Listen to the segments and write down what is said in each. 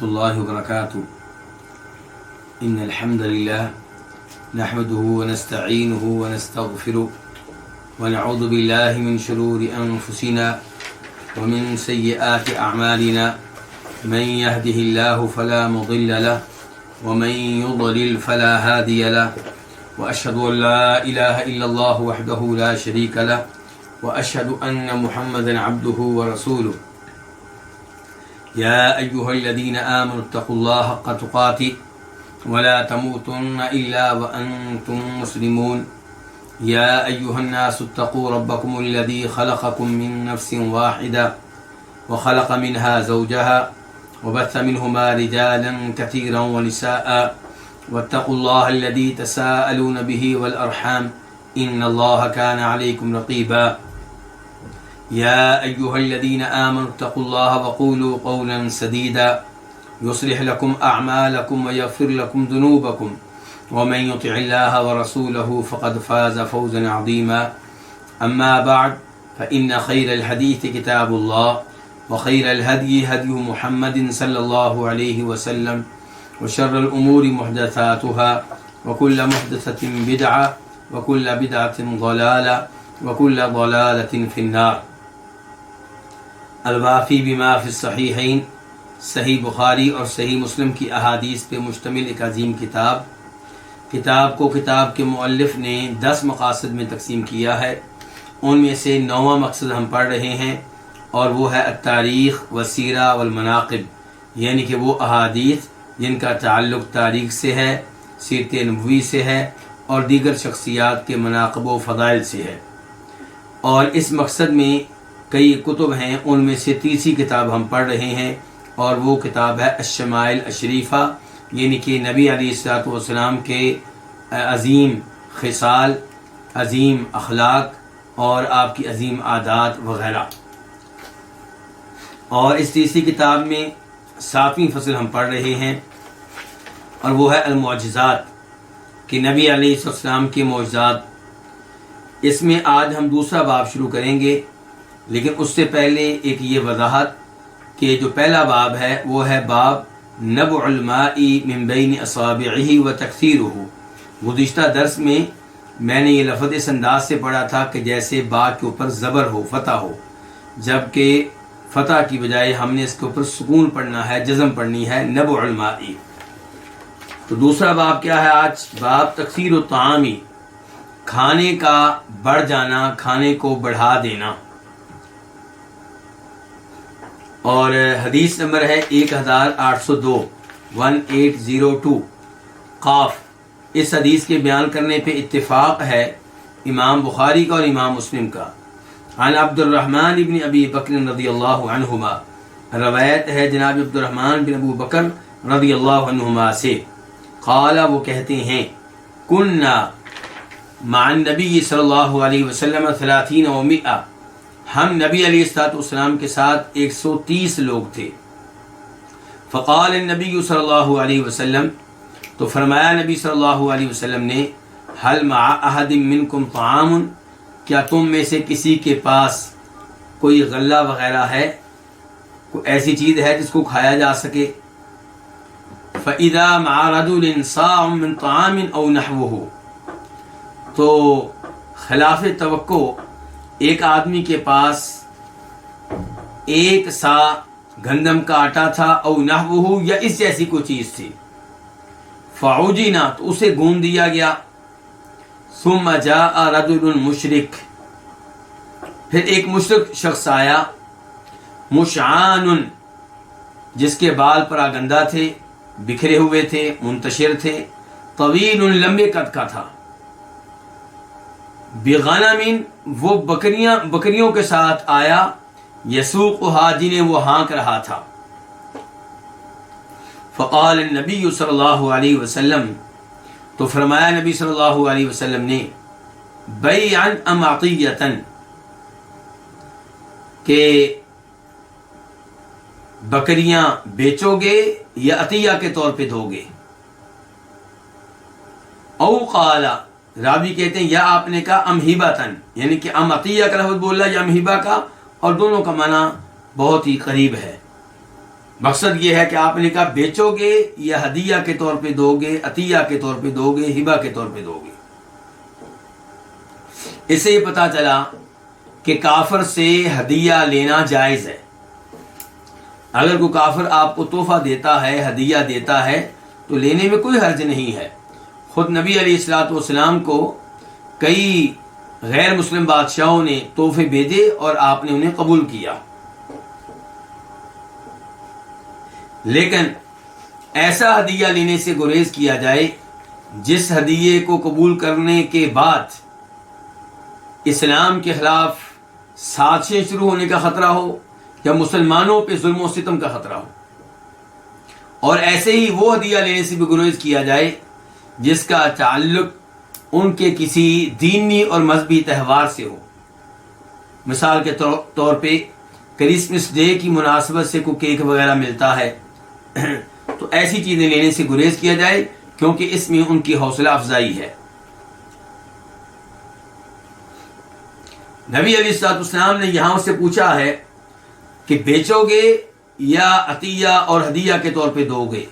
الله وبركاته. إن الحمد لله نحمده ونستعينه ونستغفره ونعوذ بالله من شرور أنفسنا ومن سيئات أعمالنا، من يهده الله فلا مضل له ومن يضلل فلا هادي له، وأشهد أن لا إله إلا الله وحده لا شريك له، وأشهد أن محمدا عبده ورسوله. يا أيها الذين آمنوا اتقوا الله حق تقاته ولا تموتن إلا وأنتم مسلمون. يا أيها الناس اتقوا ربكم الذي خلقكم من نفس واحدة وخلق منها زوجها وبث منهما رجالا كثيرا ونساء، واتقوا الله الذي تساءلون به والأرحام إن الله كان عليكم رقيبا. يا أيها الذين آمنوا اتقوا الله وقولوا قولا سديدا يصلح لكم أعمالكم ويغفر لكم ذنوبكم، ومن يطع الله ورسوله فقد فاز فوزا عظيما. أما بعد، فإن خير الحديث كتاب الله، وخير الهدي هدي محمد صلى الله عليه وسلم، وشر الأمور محدثاتها، وكل محدثة بدعة، وكل بدعة ضلالة، وكل ضلالة في النار. الوافی بما فی الصحیحین، صحیح بخاری اور صحیح مسلم کی احادیث پہ مشتمل ایک عظیم کتاب کو کتاب کے مؤلف نے 10 مقاصد میں تقسیم کیا ہے. ان میں سے 9واں مقصد ہم پڑھ رہے ہیں، اور وہ ہے التاریخ والسیرہ والمناقب، یعنی کہ وہ احادیث جن کا تعلق تاریخ سے ہے، سیرت نبوی سے ہے، اور دیگر شخصیات کے مناقب و فضائل سے ہے. اور اس مقصد میں کئی کتب ہیں، ان میں سے تیسری کتاب ہم پڑھ رہے ہیں، اور وہ کتاب ہے الشمائل الشریفہ، یعنی کہ نبی علیہ الصلوۃ والسلام کے عظیم خصال، عظیم اخلاق اور آپ کی عظیم عادات وغیرہ. اور اس تیسری کتاب میں 7ویں فصل ہم پڑھ رہے ہیں، اور وہ ہے المعجزات، کہ نبی علیہ السلام کے معجزات. اس میں آج ہم دوسرا باب شروع کریں گے، لیکن اس سے پہلے ایک یہ وضاحت کہ جو پہلا باب ہے وہ ہے باب نبع الماء من بین اصابعہ وتکثیرہ. گزشتہ درس میں نے یہ لفظ اس انداز سے پڑھا تھا کہ جیسے با کے اوپر زبر ہو، فتح ہو، جبکہ فتح کی بجائے ہم نے اس کے اوپر سکون پڑھنا ہے، جزم پڑھنی ہے، نبع الماء. تو دوسرا باب کیا ہے آج؟ باب تکثیر الطعام، کھانے کا بڑھ جانا، کھانے کو بڑھا دینا. اور حدیث نمبر ہے 1802 1802 قاف. اس حدیث کے بیان کرنے پہ اتفاق ہے امام بخاری کا اور امام مسلم کا. عن عبد الرحمن بن ابی بکر رضی اللہ عنہما، روایت ہے جناب عبد الرحمن بن ابو بکر رضی اللہ عنہما سے، قال، وہ کہتے ہیں، کننا مع النبی صلی اللہ علیہ وسلم 30 و 100، ہم نبی علیہ السلام کے ساتھ 130 لوگ تھے. فقال النبی صلی اللہ علیہ وسلم، تو فرمایا نبی صلی اللہ علیہ وسلم نے، هل مع احد منکم طعام، کیا تم میں سے کسی کے پاس کوئی غلہ وغیرہ ہے، کوئی ایسی چیز ہے جس کو کھایا جا سکے. فَإِذَا مَعَ رَجُلٍ صَاعٌ مِّن طَعَامٍ أَوْ نَحْوُهُ، تو خلاف توقع ایک آدمی کے پاس 1 سا گندم کا آٹا تھا، او نحوہ، یا اس جیسی کوئی چیز تھی. فعجنا، تو اسے گون دیا گیا. ثم جاء رجل مشرک، پھر ایک مشرک شخص آیا، مشعان، جس کے بال پراگندہ تھے، بکھرے ہوئے تھے، منتشر تھے، طویل، لمبے قد کا تھا. بغنم، وہ بکریوں کے ساتھ آیا، یسوقها، جنہیں وہ ہانک رہا تھا. فقال النبی صلی اللہ علیہ وسلم، تو فرمایا نبی صلی اللہ علیہ وسلم نے، بیعا ام عطیتا، کہ بکریاں بیچو گے یا عطیہ کے طور پہ دو گے. او قال، راوی کہتے ہیں یا آپ نے کہا ام ہبتن، یعنی کہ ام عطیہ کا لفظ بولا یا ام ہبہ کا، اور دونوں کا معنی بہت ہی قریب ہے. مقصد یہ ہے کہ آپ نے کہا بیچو گے یا ہدیہ کے طور پہ دو گے، عطیہ کے طور پہ دو گے، ہبہ کے طور پہ دو گے۔ اس سے یہ پتہ چلا کہ کافر سے ہدیہ لینا جائز ہے۔ اگر کوئی کافر آپ کو تحفہ دیتا ہے، ہدیہ دیتا ہے، تو لینے میں کوئی حرج نہیں ہے۔ خود نبی علیہ الصلوۃ والسلام کو کئی غیر مسلم بادشاہوں نے تحفے بھیجے اور آپ نے انہیں قبول کیا، لیکن ایسا ہدیہ لینے سے گریز کیا جائے جس ہدیے کو قبول کرنے کے بعد اسلام کے خلاف سازشیں شروع ہونے کا خطرہ ہو یا مسلمانوں پہ ظلم و ستم کا خطرہ ہو، اور ایسے ہی وہ ہدیہ لینے سے بھی گریز کیا جائے جس کا تعلق ان کے کسی دینی اور مذہبی تہوار سے ہو۔ مثال کے طور پہ کرسمس ڈے کی مناسبت سے کوئی کیک وغیرہ ملتا ہے تو ایسی چیزیں لینے سے گریز کیا جائے، کیونکہ اس میں ان کی حوصلہ افزائی ہے۔ نبی علیہ الصلوۃ والسلام نے یہاں سے پوچھا ہے کہ بیچو گے یا عطیہ اور ہدیہ کے طور پہ دو گے،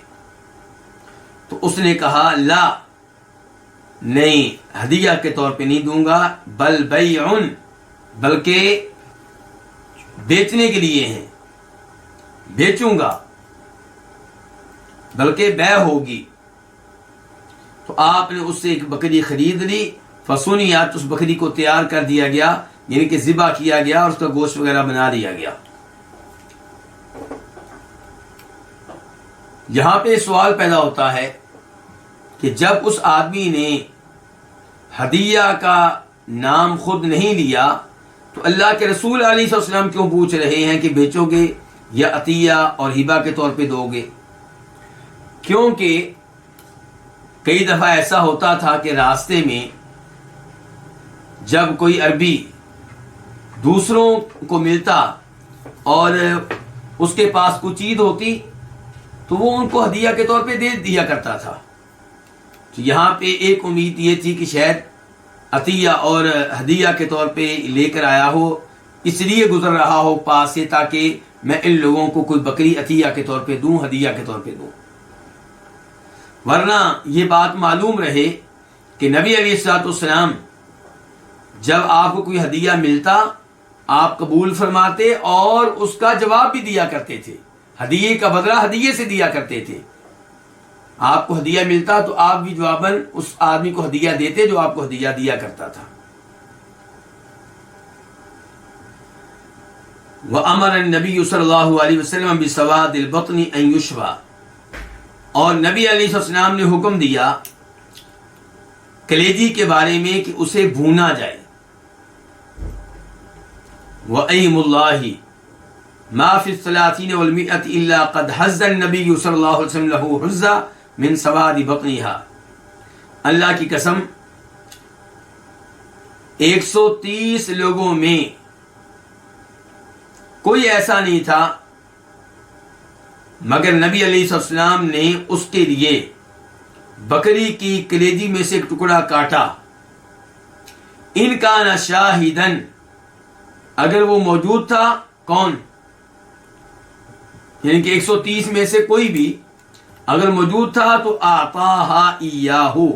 تو اس نے کہا لا، نہیں، ہدیہ کے طور پہ نہیں دوں گا، بل بیع، بلکہ بیچنے کے لیے ہیں، بیچوں گا، بلکہ بیع ہوگی۔ تو آپ نے اس سے ایک بکری خرید لی، فسنیت، اس بکری کو تیار کر دیا گیا، یعنی کہ ذبح کیا گیا اور اس کا گوشت وغیرہ بنا دیا گیا۔ یہاں پہ سوال پیدا ہوتا ہے کہ جب اس آدمی نے ہدیہ کا نام خود نہیں لیا تو اللہ کے رسول علیہ السلام کیوں پوچھ رہے ہیں کہ بیچو گے یا عطیہ اور ہبہ کے طور پہ دو گے؟ کیونکہ کئی دفعہ ایسا ہوتا تھا کہ راستے میں جب کوئی عربی دوسروں کو ملتا اور اس کے پاس کوئی چیز ہوتی تو وہ ان کو ہدیہ کے طور پہ دے دیا کرتا تھا۔ تو یہاں پہ ایک امید یہ تھی کہ شاید عطیہ اور ہدیہ کے طور پہ لے کر آیا ہو، اس لیے گزر رہا ہو پاس سے، تاکہ میں ان لوگوں کو کوئی بکری عطیہ کے طور پہ دوں، ہدیہ کے طور پہ دوں۔ ورنہ یہ بات معلوم رہے کہ نبی علیہ الصلوۃ والسلام جب آپ کو کوئی ہدیہ ملتا آپ قبول فرماتے اور اس کا جواب بھی دیا کرتے تھے، ہدیے کا بدلہ ہدیے سے دیا کرتے تھے۔ آپ کو ہدیہ ملتا تو آپ بھی جواباً اس آدمی کو ہدیہ دیتے جو آپ کو ہدیہ دیا کرتا تھا۔ وَأَمَرَ النَّبِيُّ صلی اللہ علیہ وسلم بِسَوَادِ الْبَطْنِ أَن يُشْوَى، اور نبی علیہ السلام نے حکم دیا کلیجی کے بارے میں کہ اسے بھونا جائے۔ وَأَيْمُ اللَّهِ مَا فِي الثَّلَاثِينَ وَالْمِئَةِ إِلَّا قَدْ حَزَّ النَّبِيُّ صلی اللہ علیہ وسلم لَهُ حُزَّ مِن سَوَادِ بَطْنِهَا، اللہ کی قسم 130 لوگوں میں کوئی ایسا نہیں تھا مگر نبی علیہ السلام نے اس کے لیے بکری کی کلیجی میں سے ایک ٹکڑا کاٹا۔ ان کان شاہدن، اگر وہ موجود تھا، کون؟ یعنی کہ 130 میں سے کوئی بھی اگر موجود تھا تو آتاہا ایاہو،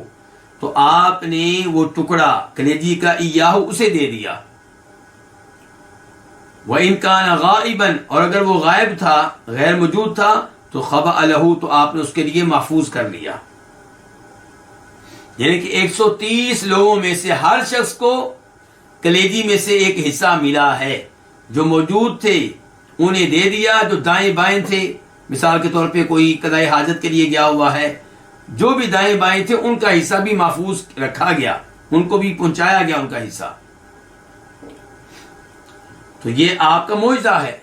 تو آپ نے وہ ٹکڑا کلیجی کا ایاہو اسے دے دیا۔ وَإِن كَانَ غَائِبًا، اور اگر وہ غائب تھا، غیر موجود تھا، تو خَبَأَ لَهُ، تو آپ نے اس کے لیے محفوظ کر لیا۔ یعنی کہ 130 لوگوں میں سے ہر شخص کو کلیجی میں سے ایک حصہ ملا ہے، جو موجود تھے انہیں دے دیا، جو دائیں بائیں تھے، مثال کے طور پہ کوئی قضائے حاجت کے لیے گیا ہوا ہے، جو بھی دائیں بائیں تھے ان کا حصہ بھی محفوظ رکھا گیا، ان کو بھی پہنچایا گیا ان کا حصہ۔ تو یہ آپ کا معجزہ ہے۔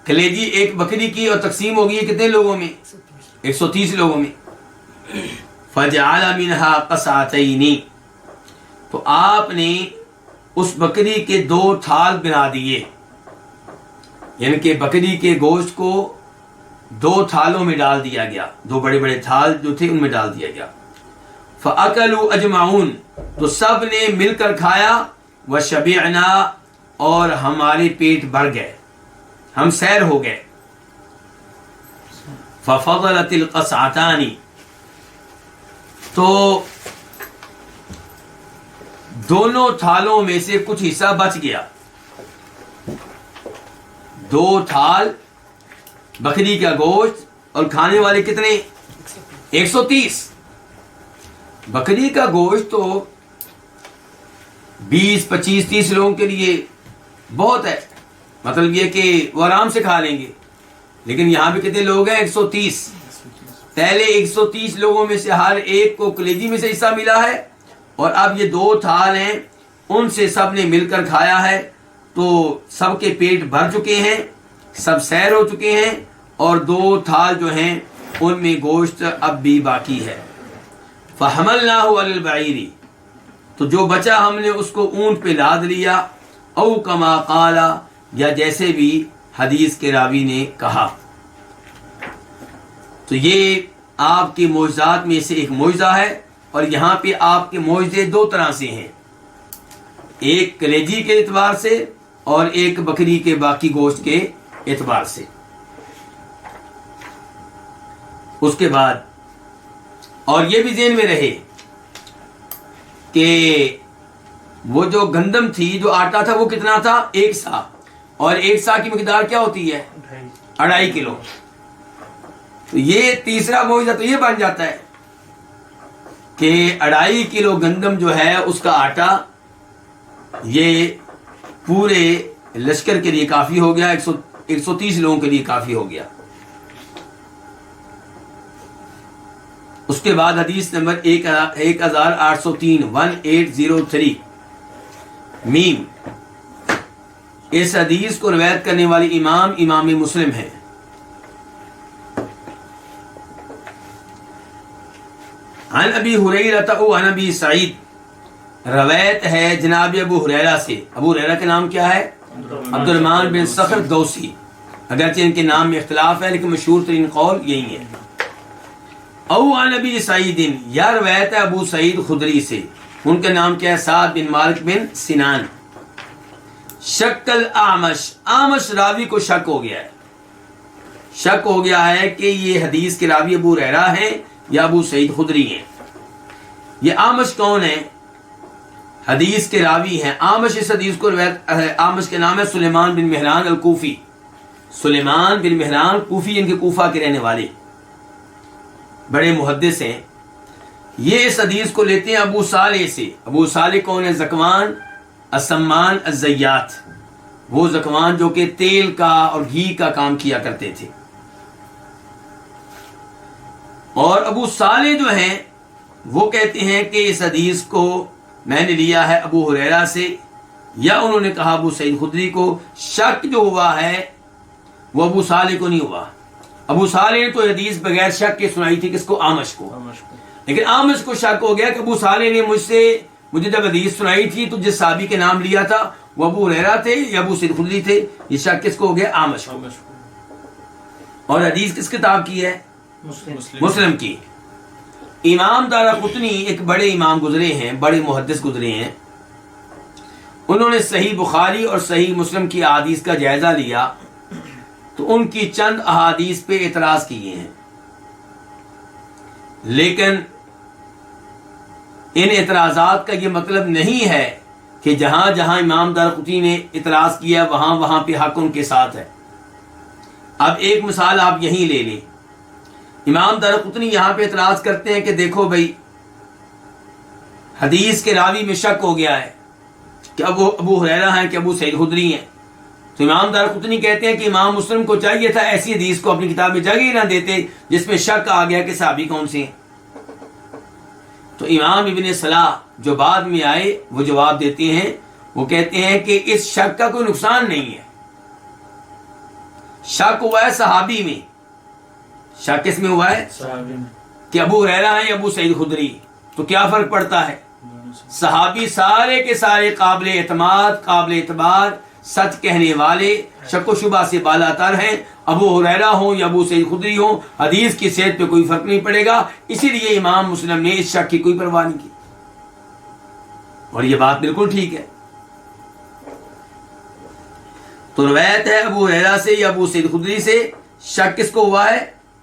کلیجی ایک بکری کی اور تقسیم ہوگی کتنے لوگوں میں؟ 130 لوگوں میں۔ فَجَعَلَ مِنْهَا قَصْعَتَيْنِ، تو آپ نے اس بکری کے 2 تھال بنا دیے، یعنی کہ بکری کے گوشت کو 2 تھالوں میں ڈال دیا گیا، 2 بڑے بڑے تھال جو تھے ان میں ڈال دیا گیا۔ فَأَكَلُوا أَجْمَعُونَ، تو سب نے مل کر کھایا۔ وَشَبِعْنَا، اور ہمارے پیٹ بھر گئے، ہم سیر ہو گئے۔ ففضلت القصعتان، تو دونوں تھالوں میں سے کچھ حصہ بچ گیا. 2 تھال بکری کا گوشت اور کھانے والے کتنے؟ 130. بکری کا گوشت تو 20 25 30 لوگوں کے لیے بہت ہے، مطلب یہ کہ وہ آرام سے کھا لیں گے. لیکن یہاں پہ کتنے لوگ ہیں؟ 130. پہلے 130 لوگوں میں سے ہر ایک کو کلیجی میں سے حصہ ملا ہے، اور اب یہ 2 تھال ہیں، ان سے سب نے مل کر کھایا ہے، تو سب کے پیٹ بھر چکے ہیں، سب سیر ہو چکے ہیں، اور 2 تھال جو ہیں ان میں گوشت اب بھی باقی ہے. فحملناہ علی البعیر، تو جو بچا ہم نے اس کو اونٹ پہ لاد لیا. او کما قال، یا جیسے بھی حدیث کے راوی نے کہا. تو یہ آپ کے معجزات میں سے ایک معجزہ ہے، اور یہاں پہ آپ کے معجزے 2 طرح سے ہیں، ایک کلیجی کے اعتبار سے اور ایک بکری کے باقی گوشت کے اعتبار سے. اس کے بعد اور یہ بھی ذہن میں رہے کہ وہ جو گندم تھی، جو آٹا تھا، وہ کتنا تھا؟ 1 سا، اور 1 سا کی مقدار کیا ہوتی ہے؟ 2.5 کلو. تو یہ تیسرا معجزہ تو یہ بن جاتا ہے کہ 2.5 کلو گندم جو ہے اس کا آٹا یہ پورے لشکر کے لیے کافی ہو گیا، 130 لوگوں کے لیے کافی ہو گیا. اس کے بعد حدیث نمبر 1803 1803 میم. اس حدیث کو روایت کرنے والے امام مسلم ہیں. عن ابی ہریرہ عن ابی سعید، روایت ہے جناب ابو ہریرہ سے. ابو ہریرہ کا نام کیا ہے؟ عبد الرحمن بن صخر دوسی، اگرچہ ان کے نام میں اختلاف ہے لیکن مشہور ترین قول یہی ہے. او عن ابی سعید، یا روایت ہے ابو سعید خدری سے، ان کا نام کیا ہے؟ سعد بن مالک بن سنان. شکل اعمش راوی کو شک ہو گیا ہے، شک ہو گیا ہے کہ یہ حدیث کے راوی ابو ہریرہ ہیں یا ابو سعید خدری ہیں. یہ اعمش کون ہے؟ حدیث کے راوی ہیں. اعمش اس حدیث کو روایت، اعمش کے نام ہے سلیمان بن مہران الکوفی. سلیمان بن مہران کوفی، ان کے کوفہ کے رہنے والے بڑے محدث ہیں. یہ اس حدیث کو لیتے ہیں ابو صالح سے. ابو صالح کون ہے؟ زکوان السمان الزیات، وہ زکوان جو کہ تیل کا اور گھی کا کام کیا کرتے تھے. اور ابو صالح جو ہیں وہ کہتے ہیں کہ اس حدیث کو میں نے لیا ہے ابو ہریرہ سے، یا انہوں نے کہا ابو سعید خدری کو. شک جو ہوا ہے وہ ابو صالح کو نہیں ہوا. ابو صالح نے تو حدیث بغیر شک کے سنائی تھی، کس کو؟ اعمش کو. لیکن اعمش کو شک ہو گیا کہ ابو صالح نے مجھے جب حدیث سنائی تھی تو جس صحابی کے نام لیا تھا وہ ابو ہریرہ تھے یا ابو سعید خدری تھے. یہ شک کس کو ہو گیا؟ اعمش کو. اور حدیث کس کتاب کی ہے؟ مسلم کی. امام دارقطنی ایک بڑے امام گزرے ہیں، بڑے محدث گزرے ہیں. انہوں نے صحیح بخاری اور صحیح مسلم کی احادیث کا جائزہ لیا تو ان کی چند احادیث پہ اعتراض کیے ہیں، لیکن ان اعتراضات کا یہ مطلب نہیں ہے کہ جہاں جہاں امام دارقطنی نے اعتراض کیا وہاں پہ حق ان کے ساتھ ہے. اب ایک مثال آپ یہیں لے لیں. امام دارقطنی یہاں پہ اعتراض کرتے ہیں کہ دیکھو بھائی، حدیث کے راوی میں شک ہو گیا ہے کہ ابو ہریرہ ہیں کہ ابو سعید خدری ہیں. تو امام دارقطنی کہتے ہیں کہ امام مسلم کو چاہیے تھا ایسی حدیث کو اپنی کتاب میں جگہ ہی نہ دیتے جس میں شک آ گیا کہ صحابی کون سے ہیں. تو امام ابن صلاح جو بعد میں آئے وہ جواب دیتے ہیں، وہ کہتے ہیں کہ اس شک کا کوئی نقصان نہیں ہے. شک ہوا ہے صحابی میں. شک کس میں ہوا ہے؟ صحابی میں، کہ ابو ہریرہ ہیں یا ابو سعید خدری. تو کیا فرق پڑتا ہے؟ صحابی سارے کے سارے قابل اعتماد، قابل اعتبار، سچ کہنے والے، شک و شبہ سے بالا تر ہیں. ابو ہریرہ ہوں یا ابو سعید خدری ہوں، حدیث کی صحت پہ کوئی فرق نہیں پڑے گا. اسی لیے امام مسلم نے اس شک کی کوئی پرواہ نہیں کی، اور یہ بات بالکل ٹھیک ہے. تو روایت ہے ابو ہریرہ سے یا ابو سعید خدری سے. شک کس کو ہوا ہے؟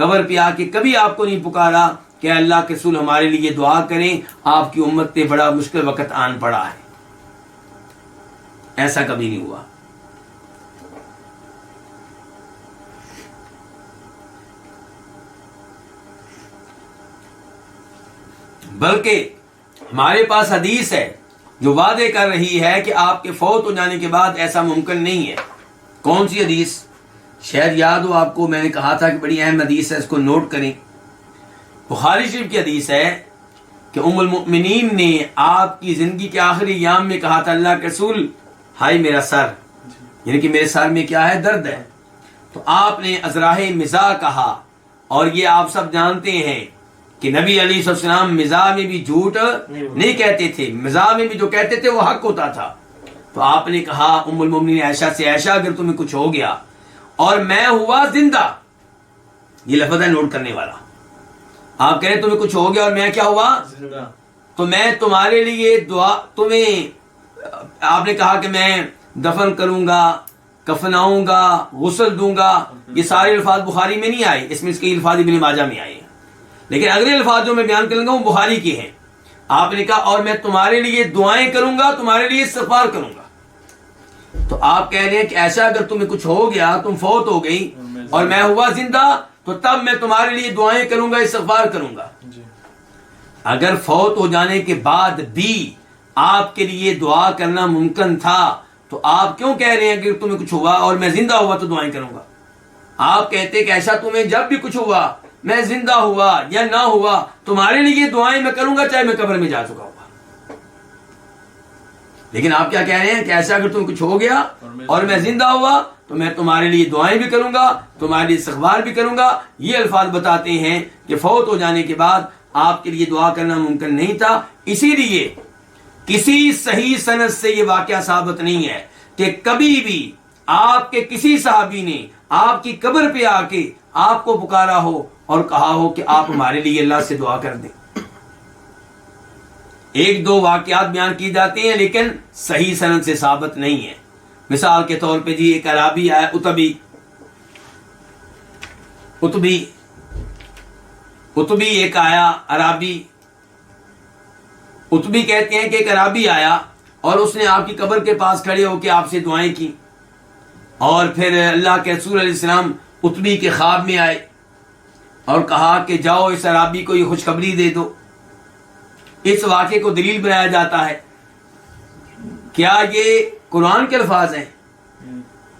قبر پہ آ کے کبھی آپ کو نہیں پکارا کہ اللہ کے رسول ہمارے لیے دعا کریں، آپ کی امت پہ بڑا مشکل وقت آن پڑا ہے، ایسا کبھی نہیں ہوا۔ بلکہ ہمارے پاس حدیث ہے جو وعدے کر رہی ہے کہ آپ کے فوت ہو جانے کے بعد ایسا ممکن نہیں ہے۔ کون سی حدیث؟ شاید یاد ہو آپ کو، میں نے کہا تھا کہ بڑی اہم حدیث ہے، اس کو نوٹ کریں۔ بخاری شریف کی حدیث ہے کہ ام المؤمنین نے آپ کی زندگی کے آخری ایام میں کہا تھا، اللہ کے رسول ہائے میرا سر، یعنی کہ میرے سر میں کیا ہے، درد ہے۔ تو آپ نے ازراہ مزاح کہا، اور یہ آپ سب جانتے ہیں کہ نبی علیہ السلام مزاح میں بھی جھوٹ نہیں کہتے تھے، مزاح میں بھی جو کہتے تھے وہ حق ہوتا تھا۔ تو آپ نے کہا ام المؤمنین عائشہ سے، عائشہ اگر تمہیں کچھ ہو گیا اور میں ہوا زندہ، یہ لفظ ہے نوٹ کرنے والا، آپ کہہ رہے تمہیں کچھ ہو گیا اور میں کیا ہوا زندہ، تو میں تمہارے لیے دعا، آپ نے کہا کہ میں دفن کروں گا، کفناؤں گا، غسل دوں گا، یہ سارے الفاظ بخاری میں نہیں آئے، اس میں اس کے الفاظ ابن ماجہ میں آئے ہیں، لیکن اگلے الفاظ جو میں بیان کروں گا وہ بخاری کے ہیں۔ آپ نے کہا اور میں تمہارے لیے دعائیں کروں گا، تمہارے لیے استغفار کروں گا۔ تو آپ کہہ رہے ہیں کہ ایسا اگر تمہیں کچھ ہو گیا، تم فوت ہو گئی اور میں ہوا زندہ، تو تب میں تمہارے لیے دعائیں کروں گا، استغفار کروں گا۔ اگر فوت ہو جانے کے بعد بھی آپ کے لیے دعا کرنا ممکن تھا تو آپ کیوں کہہ رہے ہیں کہ تمہیں کچھ ہوا اور میں زندہ ہوا تو دعائیں کروں گا؟ آپ کہتے کہ ایسا تمہیں جب بھی کچھ ہوا، میں زندہ ہوا یا نہ ہوا، تمہارے لیے دعائیں میں کروں گا چاہے میں قبر میں جا چکا ہوا۔ لیکن آپ کیا کہہ رہے ہیں کہ ایسا اگر تمہیں کچھ ہو گیا اور میں زندہ ہوا تو میں تمہارے لیے دعائیں بھی کروں گا، تمہارے لیے استغفار بھی کروں گا۔ یہ الفاظ بتاتے ہیں کہ فوت ہو جانے کے بعد آپ کے لیے دعا کرنا ممکن نہیں تھا۔ اسی لیے کسی صحیح سند سے یہ واقعہ ثابت نہیں ہے کہ کبھی بھی آپ کے کسی صحابی نے آپ کی قبر پہ آ کے آپ کو پکارا ہو اور کہا ہو کہ آپ ہمارے لیے اللہ سے دعا کر دیں۔ ایک دو واقعات بیان کی جاتے ہیں لیکن صحیح سند سے ثابت نہیں ہے۔ مثال کے طور پہ ایک عرابی آیا، اتبی ایک آیا عرابی، اتبی کہتے ہیں کہ ایک عرابی آیا اور اس نے آپ کی قبر کے پاس کھڑے ہو کے آپ سے دعائیں کی، اور پھر اللہ کے رسول علیہ السلام اتبی کے خواب میں آئے اور کہا کہ جاؤ اس عرابی کو یہ خوشخبری دے دو۔ اس واقعے کو دلیل بنایا جاتا ہے۔ کیا یہ قرآن کے الفاظ ہیں؟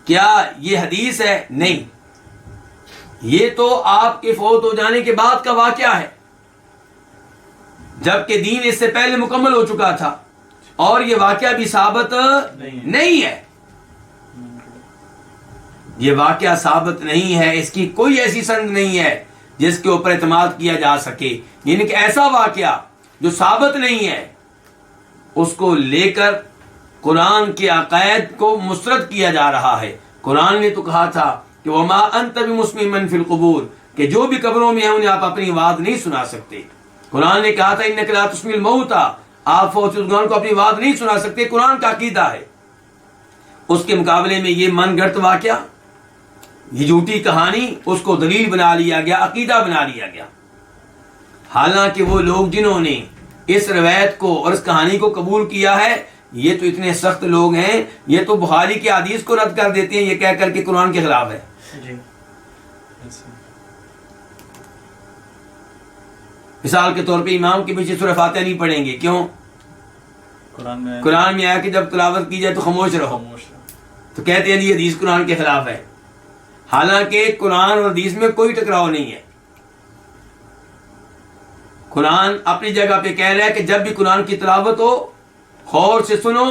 کیا یہ حدیث ہے؟ نہیں، یہ تو آپ کے فوت ہو جانے کے بعد کا واقعہ ہے، جبکہ دین اس سے پہلے مکمل ہو چکا تھا، اور یہ واقعہ بھی ثابت نہیں ہے۔ یہ واقعہ ثابت نہیں ہے، اس کی کوئی ایسی سند نہیں ہے جس کے اوپر اعتماد کیا جا سکے، یعنی کہ ایسا واقعہ جو ثابت نہیں ہے اس کو لے کر قرآن کے عقائد کو مسترد کیا جا رہا ہے۔ قرآن نے تو کہا تھا کہ وما انت بمسمع فی القبور، کہ جو بھی قبروں میں ہیں انہیں آپ اپنی آواز نہیں سنا سکتے۔ قرآن نے کہا تھا انک لا تسمع الموتى، آپ فوت شدگان کو اپنی آواز نہیں سنا سکتے، قرآن کا عقیدہ ہے۔ اس کے مقابلے میں یہ من گھڑت واقعہ، یہ جھوٹی کہانی، اس کو دلیل بنا لیا گیا، عقیدہ بنا لیا گیا، حالانکہ وہ لوگ جنہوں نے اس روایت کو اور اس کہانی کو قبول کیا ہے یہ تو اتنے سخت لوگ ہیں، یہ تو بخاری کی حدیث کو رد کر دیتے ہیں یہ کہہ کر کے قرآن کے خلاف ہے۔ مثال کے طور پہ امام کے پیچھے سورہ فاتحہ نہیں پڑھیں گے، کیوں؟ قرآن میں آیا کہ جب تلاوت کی جائے تو خاموش رہو، تو کہتے ہیں یہ حدیث قرآن کے خلاف ہے، حالانکہ قرآن اور حدیث میں کوئی ٹکراؤ نہیں ہے۔ قرآن اپنی جگہ پہ کہہ رہا ہے کہ جب بھی قرآن کی تلاوت ہو غور سے سنو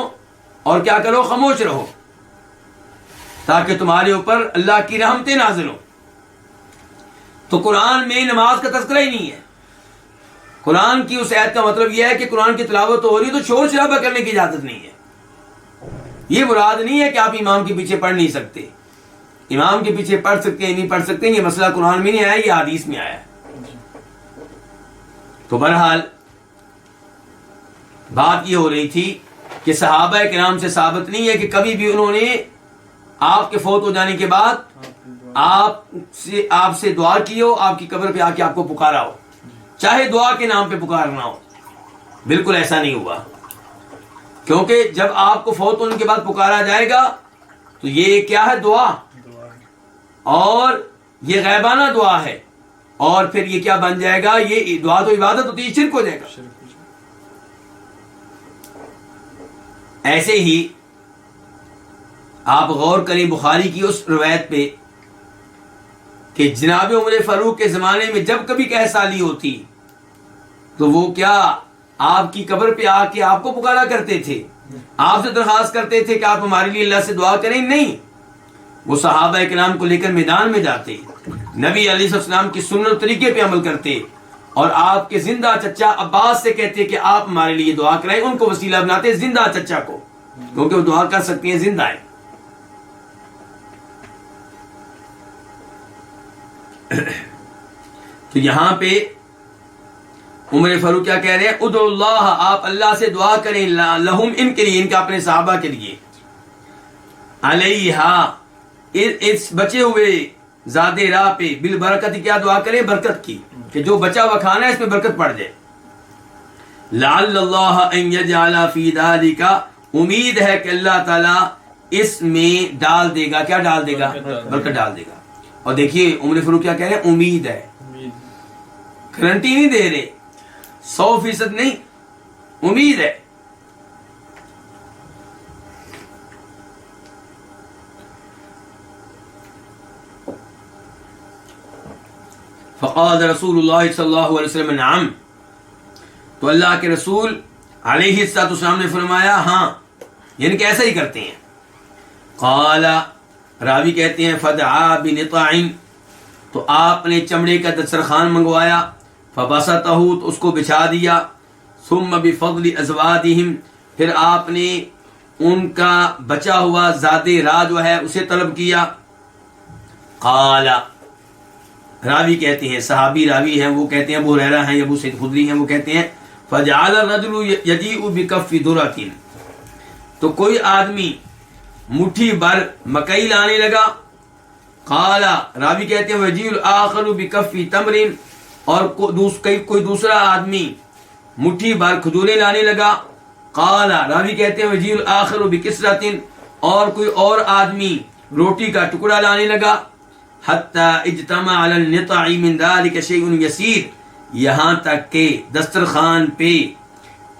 اور کیا کرو، خاموش رہو، تاکہ تمہارے اوپر اللہ کی رحمتیں نازل ہوں۔ تو قرآن میں نماز کا تذکرہ ہی نہیں ہے۔ قرآن کی اس آیت کا مطلب یہ ہے کہ قرآن کی تلاوت ہو رہی ہے تو شور شرابہ کرنے کی اجازت نہیں ہے۔ یہ مراد نہیں ہے کہ آپ امام کے پیچھے پڑھ نہیں سکتے، امام کے پیچھے پڑھ سکتے ہیں نہیں پڑھ سکتے، یہ مسئلہ قرآن میں نہیں آیا، یہ حدیث میں آیا ہے۔ تو بہرحال بات یہ ہو رہی تھی کہ صحابہ کرام سے ثابت نہیں ہے کہ کبھی بھی انہوں نے آپ کے فوت ہو جانے کے بعد آپ سے دعا کی ہو، آپ کی قبر پہ آ کے آپ کو پکارا ہو، چاہے دعا کے نام پہ پکارنا ہو، بالکل ایسا نہیں ہوا. کیونکہ جب آپ کو فوت ہونے کے بعد پکارا جائے گا تو یہ کیا ہے؟ دعا. اور یہ غیبانہ دعا ہے، اور پھر یہ کیا بن جائے گا؟ یہ دعا تو عبادت ہوتی ہے، شرک ہو جائے گا. ایسے ہی آپ غور کریں بخاری کی اس روایت پہ کہ جناب عمر فاروق کے زمانے میں جب کبھی قحط سالی ہوتی تو وہ کیا آپ کی قبر پہ آ کے آپ کو پکارا کرتے تھے، آپ سے درخواست کرتے تھے کہ آپ ہمارے لیے اللہ سے دعا کریں؟ نہیں، وہ صحابہ کرام کو لے کر میدان میں جاتے، نبی علیہ السلام کی سنت طریقے پہ عمل کرتے، اور آپ کے زندہ چچا عباس سے کہتے کہ آپ ہمارے لیے دعا کرائیں. ان کو وسیلہ بناتے زندہ چچا کو، کیونکہ وہ دعا کر سکتے ہیں، زندہ ہے. تو یہاں پہ عمر فاروق کیا کہہ رہے ہیں؟ ادعو اللہ، آپ اللہ سے دعا کریں، لہم، ان کے لیے، ان کے اپنے صحابہ کے لیے، علیہا، اس بچے ہوئے زاد راہ پہ، بالبرکت، کیا دعا کریں؟ برکت کی، کہ جو بچا ہوا کھانا ہے اس میں برکت پڑ جائے. لعل اللہ ان یجعل فی ذلک، امید ہے کہ اللہ تعالیٰ اس میں ڈال دے گا، کیا ڈال دے گا؟ برکت ڈال دے گا. اور دیکھیے عمر فاروق کیا کہہ رہے ہیں؟ امید ہے، گارنٹی نہیں دے رہے، 100% نہیں، امید ہے. فقال رسول اللہ صلی اللہ علیہ وسلم نعم، تو اللہ کے رسول علیہ السلام نے فرمایا ہاں، یعنی کہ ایسا ہی کرتے ہیں. قال، راوی کہتے ہیں فدعا بنطع، تو آپ نے چمڑے کا دسترخوان منگوایا، فبسطہ، تو اس کو بچھا دیا، ثم بفضل ازوادہم، پھر آپ نے ان کا بچا ہوا زاد راہ جو ہے اسے طلب کیا. قال، راوی کہتے ہیں، صحابی راوی ہیں، وہ کہتے ہیں، ابو ہریرہ ہیں، ابو سعید خدری ہیں، وہ کہتے ہیں فجعل الرجل یجیء بکف درۃ، تو کوئی آدمی مٹھی بھر مکئی لانے لگا. قال، راوی کہتے ہیں ویجیء الاخر بکف تمر، اور کوئی دوسرا آدمی مٹھی بھر کھجوریں لانے لگا. قال، راوی کہتے ہیں ویجیء الاخر بکسرۃ، اور کوئی اور آدمی روٹی کا ٹکڑا لانے لگا. حتی اجتمع علی النطع من ذلك شیء یسیر، یہاں تک کہ دسترخوان پہ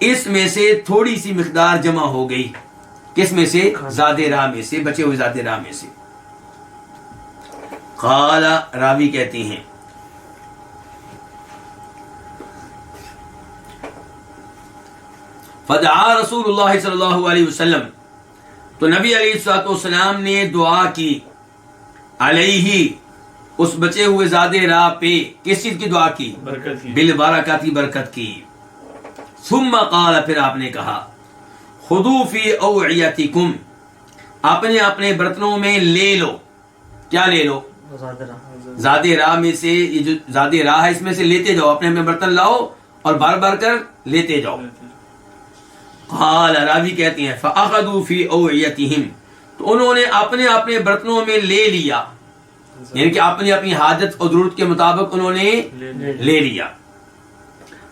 اس میں سے تھوڑی سی مقدار جمع ہو گئی. کس میں سے؟ زاد راہ میں سے، بچے ہوئے زاد راہ میں سے. قال، راوی کہتے ہیں فدعا رسول اللہ صلی اللہ علیہ وسلم، تو نبی علیہ السلام نے دعا کی، علیہ، اس بچے ہوئے زاد راہ پہ، کس چیز کی دعا کی؟ برکت کی، بالبرکات، برکت کی. ثم قال، پھر آپ نے کہا خذوا فی اوعیتکم، اپنے اپنے برتنوں میں لے لو، کیا لے لو؟ زاد راہ میں سے، یہ جو زاد راہ ہے اس میں سے لیتے جاؤ، اپنے اپنے برتن لاؤ اور بھر بھر کر لیتے جاؤ. قال، راوی کہتے ہیں فاخذوا فی اوعیتہم، تو انہوں نے اپنے اپنے برتنوں میں لے لیا، یعنی کہ اپنی اپنی حاجت اور ضرورت کے مطابق انہوں نے لے لیا.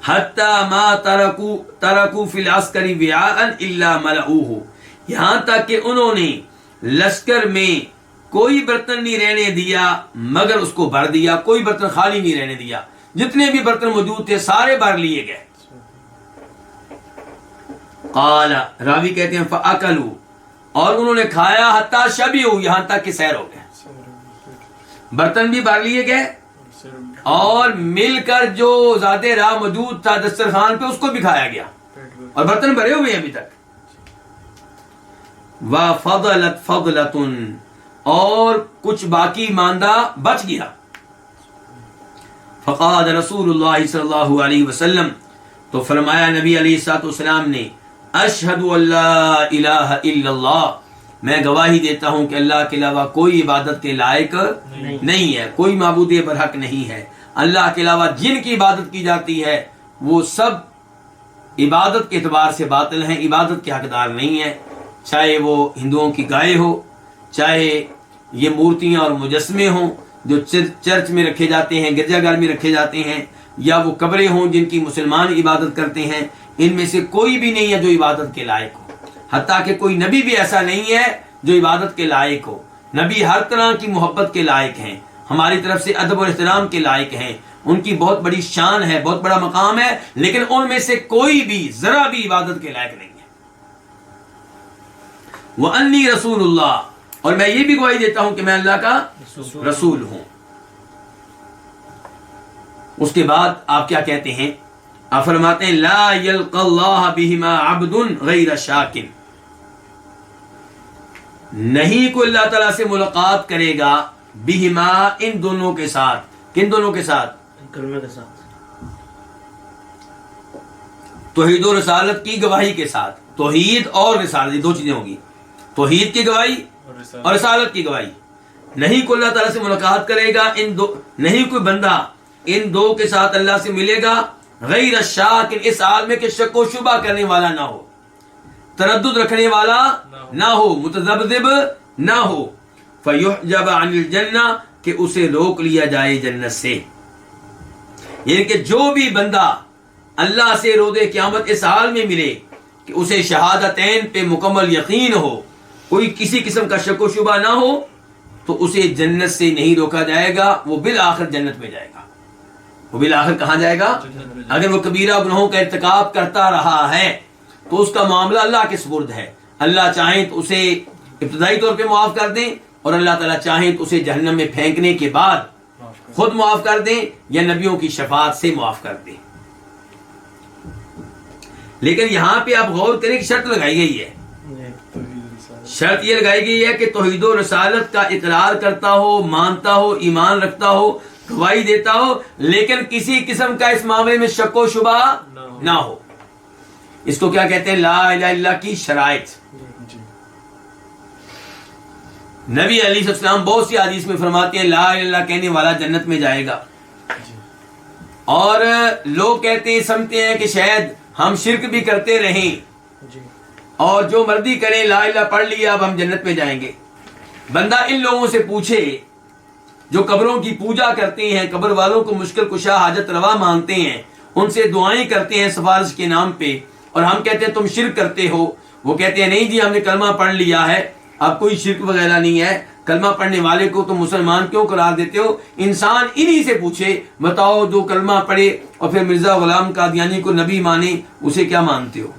حتی ما ترکوا فی العسکر وعاء الا ملؤوہ، یہاں تک کہ انہوں نے لشکر میں کوئی برتن نہیں رہنے دیا مگر اس کو بھر دیا، کوئی برتن خالی نہیں رہنے دیا، جتنے بھی برتن موجود تھے سارے بھر لیے گئے. قال، راوی کہتے ہیں فاکلوا، اور انہوں نے کھایا، حتی شبعوا، یہاں تک کہ سیر ہو گئے، برتن بھی بھر لیے گئے اور مل کر جو ذات راہ موجود تھا دسترخوان پہ اس کو بھی کھایا گیا، اور برتن بھرے ہوئے ہیں ابھی تک. وَفَضَلَتْ فَضْلَةٌ، اور کچھ باقی ماندہ بچ گیا. فقال رسول اللہ صلی اللہ علیہ وسلم، تو فرمایا نبی علیہ السلام نے اشہد ان لا الہ الا اللہ، میں گواہی دیتا ہوں کہ اللہ کے علاوہ کوئی عبادت کے لائق نہیں ہے، کوئی معبود برحق نہیں ہے. اللہ کے علاوہ جن کی عبادت کی جاتی ہے وہ سب عبادت کے اعتبار سے باطل ہیں، عبادت کے حقدار نہیں ہیں، چاہے وہ ہندوؤں کی گائے ہو، چاہے یہ مورتیاں اور مجسمے ہوں جو چرچ میں رکھے جاتے ہیں، گرجا گھر میں رکھے جاتے ہیں، یا وہ قبریں ہوں جن کی مسلمان عبادت کرتے ہیں، ان میں سے کوئی بھی نہیں ہے جو عبادت کے لائق ہو. حتیٰ کہ کوئی نبی بھی ایسا نہیں ہے جو عبادت کے لائق ہو. نبی ہر طرح کی محبت کے لائق ہیں، ہماری طرف سے ادب اور احترام کے لائق ہیں، ان کی بہت بڑی شان ہے، بہت بڑا مقام ہے، لیکن ان میں سے کوئی بھی ذرا بھی عبادت کے لائق نہیں ہے. وَأَنِّي رسول اللہ، اور میں یہ بھی گواہی دیتا ہوں کہ میں اللہ کا رسول ہوں. اس کے بعد آپ کیا کہتے ہیں؟ آپ فرماتے ہیں لا یلقى اللہ بہما عبد غیر شاکن، نہیں کوئی اللہ تعالیٰ سے ملاقات کرے گا بہما، ان دونوں کے ساتھ. کن دونوں کے ساتھ؟ کلمہ کے ساتھ، توحید و رسالت کی گواہی کے ساتھ. توحید اور رسالت، یہ دو چیزیں ہوگی، توحید کی گواہی اور رسالت کی گواہی. نہیں کوئی اللہ تعالیٰ سے ملاقات کرے گا ان دو، نہیں کوئی بندہ ان دو کے ساتھ اللہ سے ملے گا غیر الشاک، اس حال میں کہ شک و شبہ کرنے والا نہ ہو، تردد رکھنے والا نہ ہو، متذبذب نہ ہو. فیحجب عن الجنہ، کہ اسے روک لیا جائے جنت سے. یعنی کہ جو بھی بندہ اللہ سے روز قیامت اس حال میں ملے کہ اسے شہادتین پہ مکمل یقین ہو، کوئی کسی قسم کا شک و شبہ نہ ہو، تو اسے جنت سے نہیں روکا جائے گا، وہ بالآخر جنت میں جائے گا. وہ بالآخر کہاں جائے گا؟ اگر وہ کبیرہ گناہوں کا ارتکاب کرتا رہا ہے تو اس کا معاملہ اللہ کے سپرد ہے. اللہ چاہیں تو اسے ابتدائی طور پہ معاف کر دیں، اور اللہ تعالیٰ چاہیں تو اسے جہنم میں پھینکنے کے بعد خود معاف کر دیں یا نبیوں کی شفاعت سے معاف کر دیں. لیکن یہاں پہ آپ غور کریں کہ شرط لگائی گئی ہے. شرط یہ لگائی گئی ہے کہ توحید و رسالت کا اقرار کرتا ہو، مانتا ہو، ایمان رکھتا ہو، گواہی دیتا ہو، لیکن کسی قسم کا اس معاملے میں شک و شبہ نہ ہو. اس کو کیا کہتے ہیں؟ لا الہ الا اللہ کی شرائط. نبی علیہ السلام بہت سی حدیث میں فرماتے ہیں لا الہ الا اللہ کہنے والا جنت میں جائے گا. اور لوگ کہتے ہیں، سمجھتے ہیں کہ شاید ہم شرک بھی کرتے رہیں اور جو مرضی کریں لا الہ پڑھ لیا اب ہم جنت میں جائیں گے. بندہ ان لوگوں سے پوچھے جو قبروں کی پوجا کرتے ہیں، قبر والوں کو مشکل کشا حاجت روا مانگتے ہیں، ان سے دعائیں کرتے ہیں سفارش کے نام پہ، اور ہم کہتے ہیں تم شرک کرتے ہو. وہ کہتے ہیں نہیں جی ہم نے کلمہ پڑھ لیا ہے، اب کوئی شرک وغیرہ نہیں ہے، کلمہ پڑھنے والے کو تم مسلمان کیوں قرار دیتے ہو؟ انسان انہی سے پوچھے بتاؤ جو کلمہ پڑھے اور پھر مرزا غلام قادیانی کو نبی مانے، اسے کیا مانتے ہو؟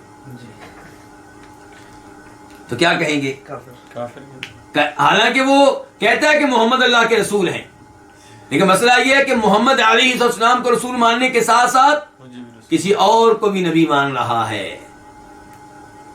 تو کیا کہیں گے؟ حالانکہ وہ کہتا ہے کہ محمد اللہ کے رسول ہیں، لیکن مسئلہ یہ ہے کہ محمد علیہ السلام کو رسول ماننے کے ساتھ ساتھ کسی اور کو بھی نبی مان رہا ہے.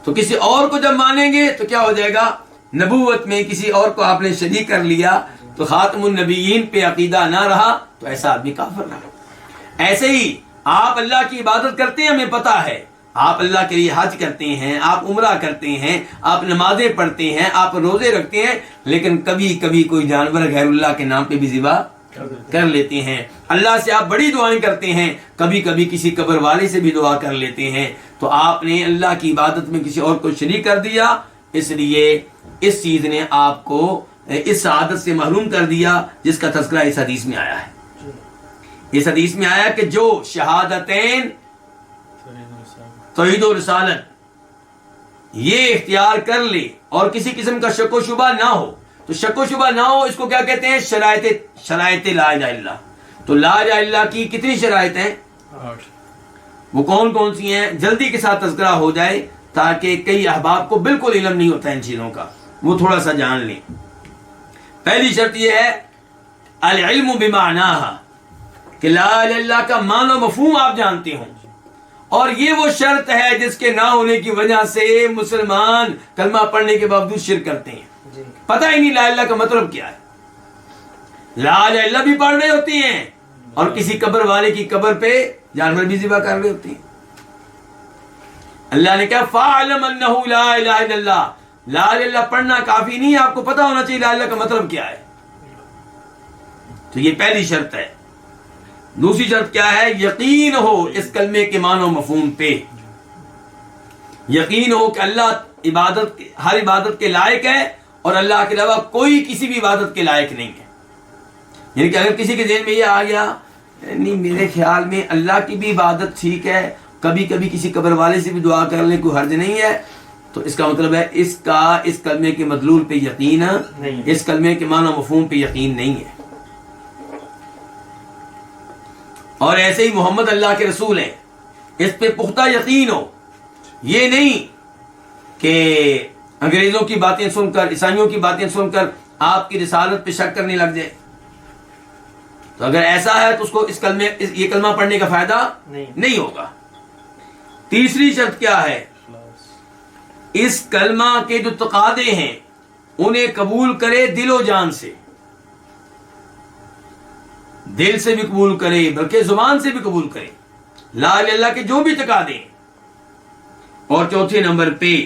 تو کسی اور کو جب مانیں گے تو کیا ہو جائے گا؟ نبوت میں کسی اور کو آپ نے شریک کر لیا تو خاتم النبیین پہ عقیدہ نہ رہا تو ایسا آدمی کافر رہا. ایسے ہی آپ اللہ کی عبادت کرتے ہیں، ہمیں پتا ہے، آپ اللہ کے لیے حج کرتے ہیں، آپ عمرہ کرتے ہیں، آپ نمازیں پڑھتے ہیں، آپ روزے رکھتے ہیں، لیکن کبھی کبھی کوئی جانور غیر اللہ کے نام پہ بھی ذبح کر لیتے ہیں. اللہ سے آپ بڑی دعائیں کرتے ہیں، کبھی کبھی کسی قبر والے سے بھی دعا کر لیتے ہیں. تو آپ نے اللہ کی عبادت میں کسی اور کو شریک کر دیا، اس لیے اس چیز نے آپ کو اس سعادت سے محروم کر دیا جس کا تذکرہ اس حدیث میں آیا ہے. اس حدیث میں آیا کہ جو شہادتین توحید و رسالت یہ اختیار کر لے اور کسی قسم کا شک و شبہ نہ ہو، تو شک و شبہ نہ ہو اس کو کیا کہتے ہیں؟ شرائط لا الہ الا اللہ. تو لا الہ الا اللہ کی کتنی شرائط ہیں؟ 8. وہ کون کون سی ہیں؟ جلدی کے ساتھ تذکرہ ہو جائے تاکہ کئی احباب کو بالکل علم نہیں ہوتا ان چیزوں کا، وہ تھوڑا سا جان لیں. پہلی شرط یہ ہے العلم بمعناہا، کہ لا الہ الا اللہ کا معنی و مفہوم آپ جانتے ہوں. اور یہ وہ شرط ہے جس کے نہ ہونے کی وجہ سے مسلمان کلمہ پڑھنے کے باوجود شرک کرتے ہیں. پتہ ہی نہیں لا الہ الا اللہ کا مطلب کیا ہے. لا الہ الا اللہ بھی پڑھ رہے ہوتے ہیں اور کسی قبر والے کی قبر پہ جانور بھی ذبح کر رہے ہوتے ہیں. اللہ نے کہا فَاعْلَمْ أَنَّهُ لَا إِلَهَ إِلَّا اللَّهُ. لا الہ الا اللہ پڑھنا کافی نہیں، آپ کو پتہ ہونا چاہیے لا الہ الا اللہ کا مطلب کیا ہے. تو یہ پہلی شرط ہے. دوسری شرط کیا ہے؟ یقین ہو اس کلمے کے معنی و مفہوم پہ. یقین ہو کہ اللہ ہر عبادت کے لائق ہے اور اللہ کے علاوہ کوئی کسی بھی عبادت کے لائق نہیں ہے. یعنی کہ اگر کسی کے ذہن میں یہ آ گیا نہیں میرے خیال میں اللہ کی بھی عبادت ٹھیک ہے, کبھی کبھی کسی قبر والے سے بھی دعا کر لیں کوئی حرج نہیں ہے, تو اس کا مطلب ہے اس کلمے کے مدلول پہ یقین نہیں, اس کلمے کے معنی مفہوم پہ یقین نہیں ہے. اور ایسے ہی محمد اللہ کے رسول ہیں, اس پہ پختہ یقین ہو. یہ نہیں کہ انگریزوں کی باتیں سن کر, عیسائیوں کی باتیں سن کر آپ کی رسالت پہ شک کرنے لگ جائے. تو اگر ایسا ہے تو اس کو یہ کلمہ پڑھنے کا فائدہ نہیں ہوگا. تیسری شرط کیا ہے؟ اس کلمہ کے جو تقاضے ہیں انہیں قبول کرے دل و جان سے, دل سے بھی قبول کرے بلکہ زبان سے بھی قبول کرے, لا الہ الا اللہ کے جو بھی تقاضے ہیں. اور چوتھے نمبر پہ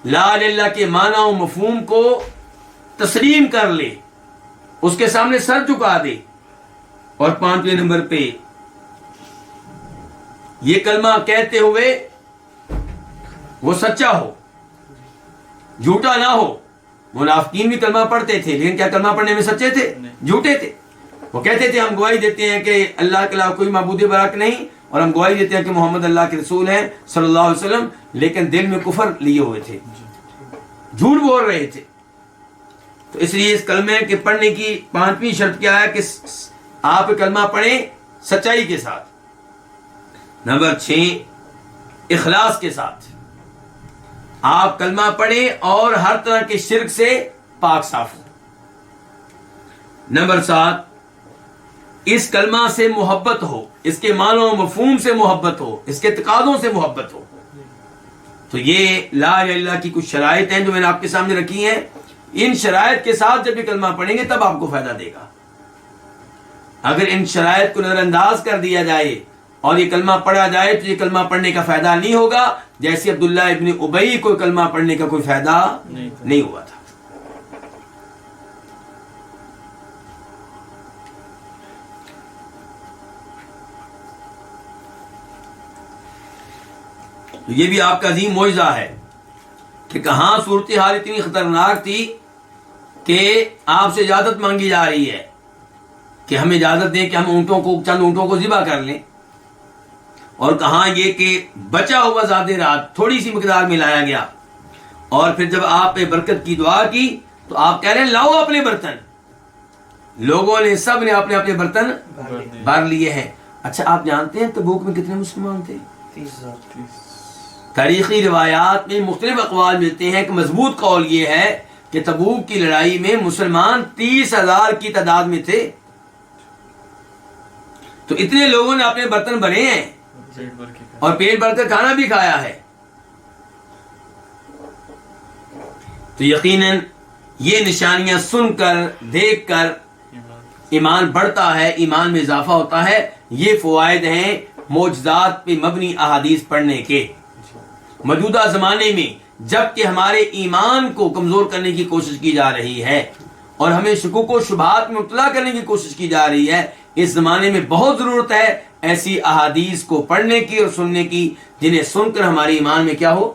لا الہ الا اللہ کے معنی و مفہوم کو تسلیم کر لے, اس کے سامنے سر جھکا دے. اور پانچویں نمبر پہ یہ کلمہ کہتے ہوئے وہ سچا ہو, جھوٹا نہ ہو. منافقین بھی کلمہ پڑھتے تھے لیکن کیا کلمہ پڑھنے میں سچے تھے؟ جھوٹے تھے. وہ کہتے تھے ہم گواہی دیتے ہیں کہ اللہ کے علاوہ کوئی معبود برحق نہیں, اور ہم گواہی دیتے ہیں کہ محمد اللہ کے رسول ہیں صلی اللہ علیہ وسلم, لیکن دل میں کفر لیے ہوئے تھے, جھوٹ بول رہے تھے. تو اس لیے اس کلمے کے پڑھنے کی پانچویں شرط کیا ہے کہ آپ کلمہ پڑھیں سچائی کے ساتھ. نمبر 6 اخلاص کے ساتھ آپ کلمہ پڑھیں اور ہر طرح کے شرک سے پاک صاف ہو. نمبر 7 اس کلمہ سے محبت ہو, اس کے معنی و مفہوم سے محبت ہو, اس کے تقاضوں سے محبت ہو. تو یہ لا الہ الا اللہ کی کچھ شرائط ہیں جو میں نے آپ کے سامنے رکھی ہیں. ان شرائط کے ساتھ جب یہ کلمہ پڑھیں گے تب آپ کو فائدہ دے گا. اگر ان شرائط کو نظر انداز کر دیا جائے اور یہ کلمہ پڑھا جائے تو یہ کلمہ پڑھنے کا فائدہ نہیں ہوگا, جیسے عبداللہ ابن ابی کو کلمہ پڑھنے کا کوئی فائدہ نہیں ہوا تھا. تو یہ بھی آپ کا عظیم معجزہ ہے کہ کہاں صورتحال اتنی خطرناک تھی کہ آپ سے اجازت مانگی جا رہی ہے کہ ہمیں اجازت دیں کہ ہم چند اونٹوں کو ذبح کر لیں, اور کہاں یہ کہ بچا ہوا زاد رات تھوڑی سی مقدار میں لایا گیا. اور پھر جب آپ نے برکت کی دعا کی تو آپ کہہ رہے ہیں لاؤ اپنے برتن. لوگوں نے سب نے اپنے اپنے برتن بھر لیے ہیں. اچھا آپ جانتے ہیں تبوک میں کتنے مسلمان تھے؟ 30,000. تاریخی روایات میں مختلف اقوال ملتے ہیں کہ مضبوط قول یہ ہے کہ تبوک کی لڑائی میں مسلمان 30,000 کی تعداد میں تھے. تو اتنے لوگوں نے اپنے برتن بھرے ہیں اور پیٹ بھر کر کھانا بھی کھایا ہے. تو یقیناً یہ نشانیاں سن کر دیکھ کر ایمان بڑھتا ہے, ایمان میں اضافہ ہوتا ہے. یہ فوائد ہیں معجزات پہ مبنی احادیث پڑھنے کے. موجودہ زمانے میں جب کہ ہمارے ایمان کو کمزور کرنے کی کوشش کی جا رہی ہے اور ہمیں شکوک و شبہات میں مبتلا کرنے کی کوشش کی جا رہی ہے, اس زمانے میں بہت ضرورت ہے ایسی احادیث کو پڑھنے کی اور سننے کی جنہیں سن کر ہمارے ایمان میں کیا ہو,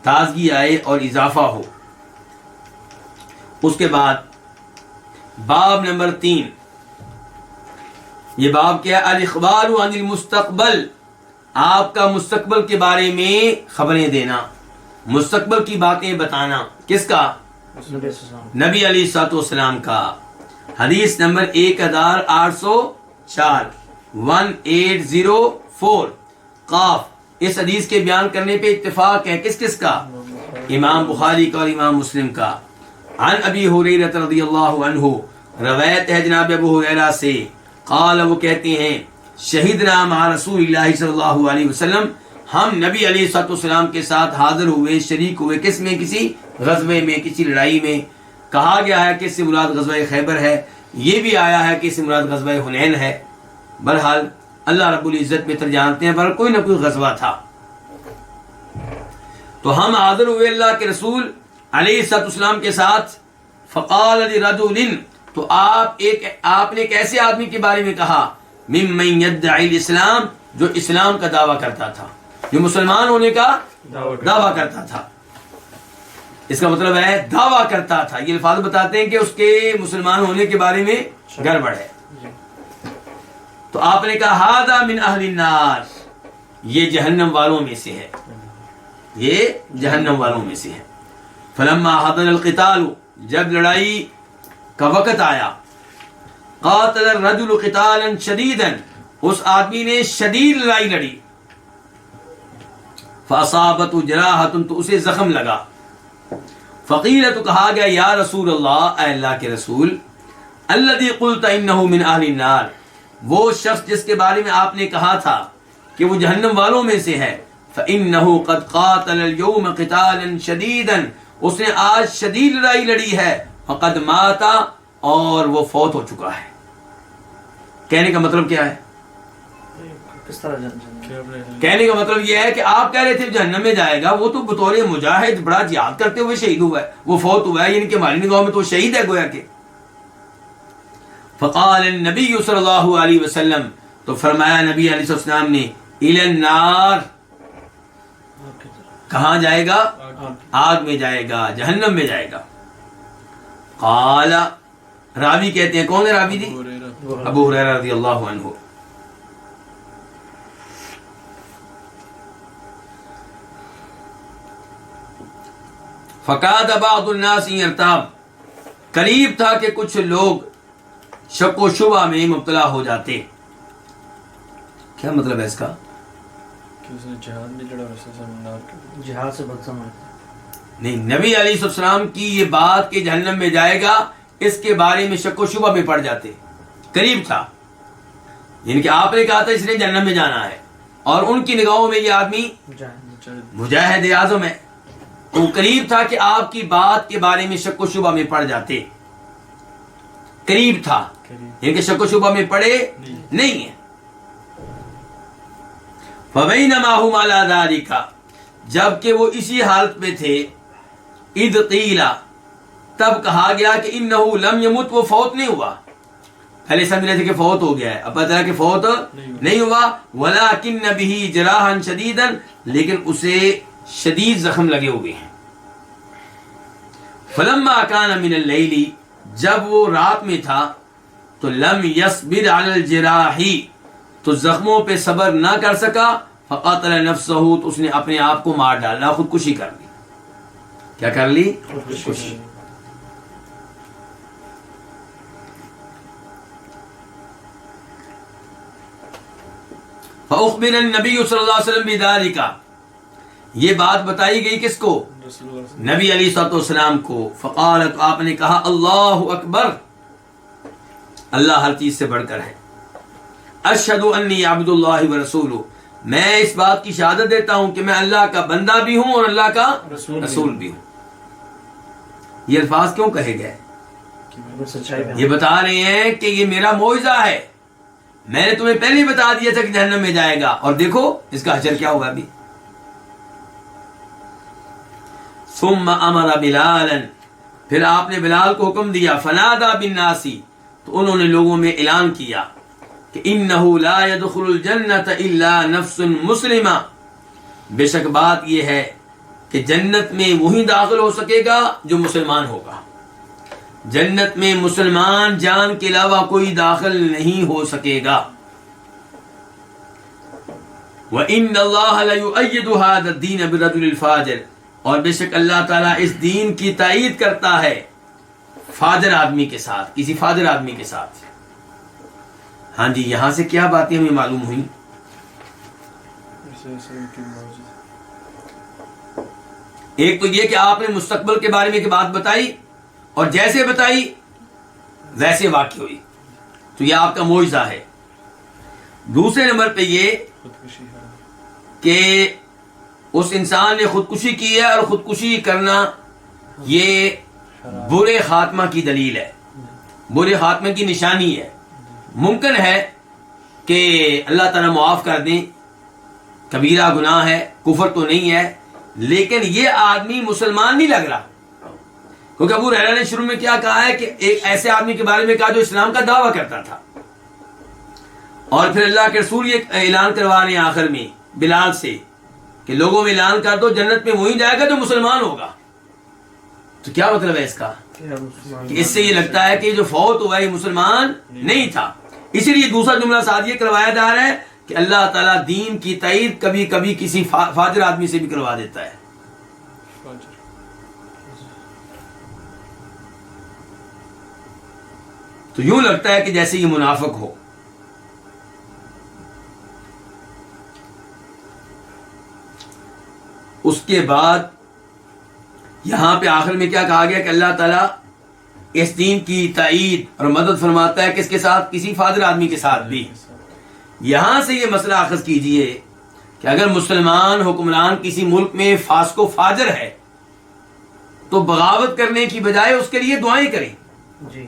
تازگی آئے اور اضافہ ہو. اس کے بعد باب نمبر 3, یہ باب کیا ہے؟ الاخبار عن المستقبل, آپ کا مستقبل کے بارے میں خبریں دینا, مستقبل کی باتیں بتانا. کس کا؟ نبی علیہ الصلوۃ والسلام کا. حدیث نمبر 1804 1804 قاف. اس حدیث کے بیان کرنے پہ اتفاق ہے کس کس کا؟ امام بخاری کا اور امام مسلم کا. عن ابی ہریرہ رضی اللہ عنہ, روایت ہے جناب ابو ہریرہ سے, قال وہ کہتے ہیں شہیدنا مع رسول اللہ صلی اللہ علیہ وسلم, ہم نبی علیہ الصلوۃ والسلام کے ساتھ حاضر ہوئے, شریک ہوئے. کس میں؟ کسی غزوے میں, کسی لڑائی میں. کہا گیا ہے کہ اس سے مراد غزوہ خیبر ہے, یہ بھی آیا ہے کہ اس سے مراد غزوہ حنین ہے. بہرحال اللہ رب العزت بہتر جانتے ہیں, پر کوئی نہ کوئی غزوہ تھا. تو ہم حاضر ہوئے اللہ کے رسول علیہ الصلوۃ والسلام کے ساتھ. فقال لرجل, تو آپ نے ایک ایسے آدمی کے بارے میں کہا, ممن یدعی الاسلام, جو اسلام کا دعویٰ کرتا تھا, جو مسلمان ہونے کا دعویٰ کرتا تھا. اس کا مطلب ہے دعویٰ کرتا تھا. یہ الفاظ بتاتے ہیں کہ اس کے مسلمان ہونے کے بارے میں گڑبڑ ہے. تو آپ نے کہا ھذا من اہل النار، یہ جہنم والوں میں سے ہے، یہ جہنم والوں میں سے ہے. فلما حضر القتال، جب لڑائی کا وقت آیا، قاتل الرجل قتالا شدیدا، اس آدمی نے شدید لڑائی لڑی. فاصابته جراحۃ، تو اسے زخم لگا. فقیل، تو کہا گیا یا رسول اللہ، اے اللہ کے رسول، الذی قلت انہ من اہل النار، وہ شخص جس کے بارے میں آپ نے کہا تھا کہ وہ جہنم والوں میں سے ہے، فانہ قد قاتل اليوم قتالا شدیدا، اس نے آج شدید لڑائی لڑی ہے، فقد مات، اور وہ فوت ہو چکا ہے. کہنے کا مطلب کیا ہے؟ کس طرح کہنے کا مطلب یہ ہے کہ آپ کہہ رہے تھے جہنم میں جائے گا، وہ تو بطور مجاہد بڑا جہاد کرتے ہوئے شہید ہوا ہے، وہ فوت ہوا ہے، یعنی کہ ہماری نگاہوں میں تو شہید ہے گویا کہ. فقال النبی صلی اللہ علیہ وسلم، تو فرمایا نبی علیہ السلام نے، الی النار، کہاں جائے گا؟ آگ میں جائے گا، جہنم میں جائے گا. قال، راوی کہتے ہیں، کون ہے راوی جی؟ ابو ہریرہ رضی اللہ عنہ. فقاد بعض الناس یرتاب، قریب تھا کہ کچھ لوگ شک و شبہ میں مبتلا ہو جاتے. کیا مطلب ہے اس کا؟ جہاد سے بدسمجھ نہیں، نبی علیہ السلام کی یہ بات کہ جہنم میں جائے گا، اس کے بارے میں شک و شبہ میں پڑ جاتے. قریب تھا، یعنی کہ آپ نے کہا تھا اس نے جہنم میں جانا ہے، اور ان کی نگاہوں میں یہ آدمی مجاہد اعظم ہے، تو قریب تھا کہ آپ کی بات کے بارے میں شک و شبہ میں پڑ جاتے. قریب تھا، یعنی کہ شک و شبہ میں پڑے نہیں ہے. فَبَيْنَمَا هُمْ عَلَى ذَلِكَ، جبکہ وہ اسی حالت میں تھے، اِذْ قِيلَ، تب کہا گیا کہ اِنَّهُ لَمْ يَمُتْ، وہ فوت نہیں ہوا. پہلے سمجھ رہے تھے کہ فوت ہو گیا ہے، اب پتہ چلا کہ فوت نہیں ہوا. وَلَكِنَّ بِهِ جَرَاحًا شَدِيدًا، لیکن اسے شدید زخم لگے ہوئے ہیں. فلما كان من الليل، جب وہ رات میں تھا، تو لم يصبر على الجراح، تو زخموں پہ صبر نہ کر سکا. فقتل نفسه، تو اس نے اپنے آپ کو مار ڈالا، خودکشی کر لی. کیا کر لی؟ خودکشی. فاخبر النبی صلی اللہ علیہ وسلم بذلك، یہ بات بتائی گئی کس کو؟ نبی علیہ الصلوۃ والسلام کو. فقالت، آپ نے کہا، اللہ اکبر، اللہ ہر چیز سے بڑھ کر ہے. اشہد انی عبد اللہ ورسولہ، میں اس بات کی شہادت دیتا ہوں کہ میں اللہ کا بندہ بھی ہوں اور اللہ کا رسول بھی ہوں. یہ الفاظ کیوں کہے گئے؟ یہ بتا رہے ہیں کہ یہ میرا معجزہ ہے، میں نے تمہیں پہلے ہی بتا دیا تھا کہ جہنم میں جائے گا، اور دیکھو اس کا اجر کیا ہوگا. ابھی ثم امر بلالا، پھر آپ نے بلال کو حکم دیا. فنادى بالناس، تو انہوں نے لوگوں میں اعلان کیا کہ انه لا يدخل الجنة الا نفس مسلمہ، بے شک بات یہ ہے کہ جنت میں وہی داخل ہو سکے گا جو مسلمان ہوگا. جنت میں مسلمان جان کے علاوہ کوئی داخل نہیں ہو سکے گا. وَإِنَّ اللَّهَ لَيُؤَيِّدُ هَذَا الدِّينَ بِالرَّجُلِ الْفَاجِرِ، اور بے شک اللہ تعالیٰ اس دین کی تائید کرتا ہے فاجر آدمی کے ساتھ، کسی فاجر آدمی کے ساتھ. ہاں جی، یہاں سے کیا باتیں ہمیں معلوم ہوئی؟ ایک تو یہ کہ آپ نے مستقبل کے بارے میں ایک بات بتائی، اور جیسے بتائی ویسے واقع ہوئی، تو یہ آپ کا معجزہ ہے. دوسرے نمبر پہ یہ کہ اس انسان نے خودکشی کی ہے، اور خودکشی کرنا یہ برے خاتمہ کی دلیل ہے، برے خاتمے کی نشانی ہے. ممکن ہے کہ اللہ تعالیٰ معاف کر دیں، کبیرہ گناہ ہے، کفر تو نہیں ہے، لیکن یہ آدمی مسلمان نہیں لگ رہا، کیونکہ ابو ہریرہ نے شروع میں کیا کہا ہے کہ ایک ایسے آدمی کے بارے میں کہا جو اسلام کا دعویٰ کرتا تھا، اور پھر اللہ کے رسول یہ اعلان کروا رہے ہیں آخر میں بلال سے کہ لوگوں میں اعلان کر دو جنت میں وہی جائے گا جو مسلمان ہوگا. تو کیا مطلب ہے اس کا؟ کیا مسلمان کہ اس سے یہ لگتا ہے کہ جو فوت ہوا یہ مسلمان نہیں تھا. اسی لیے دوسرا جملہ ساتھ یہ کروایا جا رہا ہے کہ اللہ تعالیٰ دین کی تائید کبھی کبھی کسی فاجر آدمی سے بھی کروا دیتا ہے. تو یوں لگتا ہے کہ جیسے یہ منافق ہو. اس کے بعد یہاں پہ آخر میں کیا کہا گیا کہ اللہ تعالیٰ اس دین کی تائید اور مدد فرماتا ہے کس کے ساتھ؟ کسی فاضل آدمی کے ساتھ بھی. یہاں سے یہ مسئلہ اخذ کیجئے کہ اگر مسلمان حکمران کسی ملک میں فاسق و فاجر ہے تو بغاوت کرنے کی بجائے اس کے لیے دعائیں کریں. جی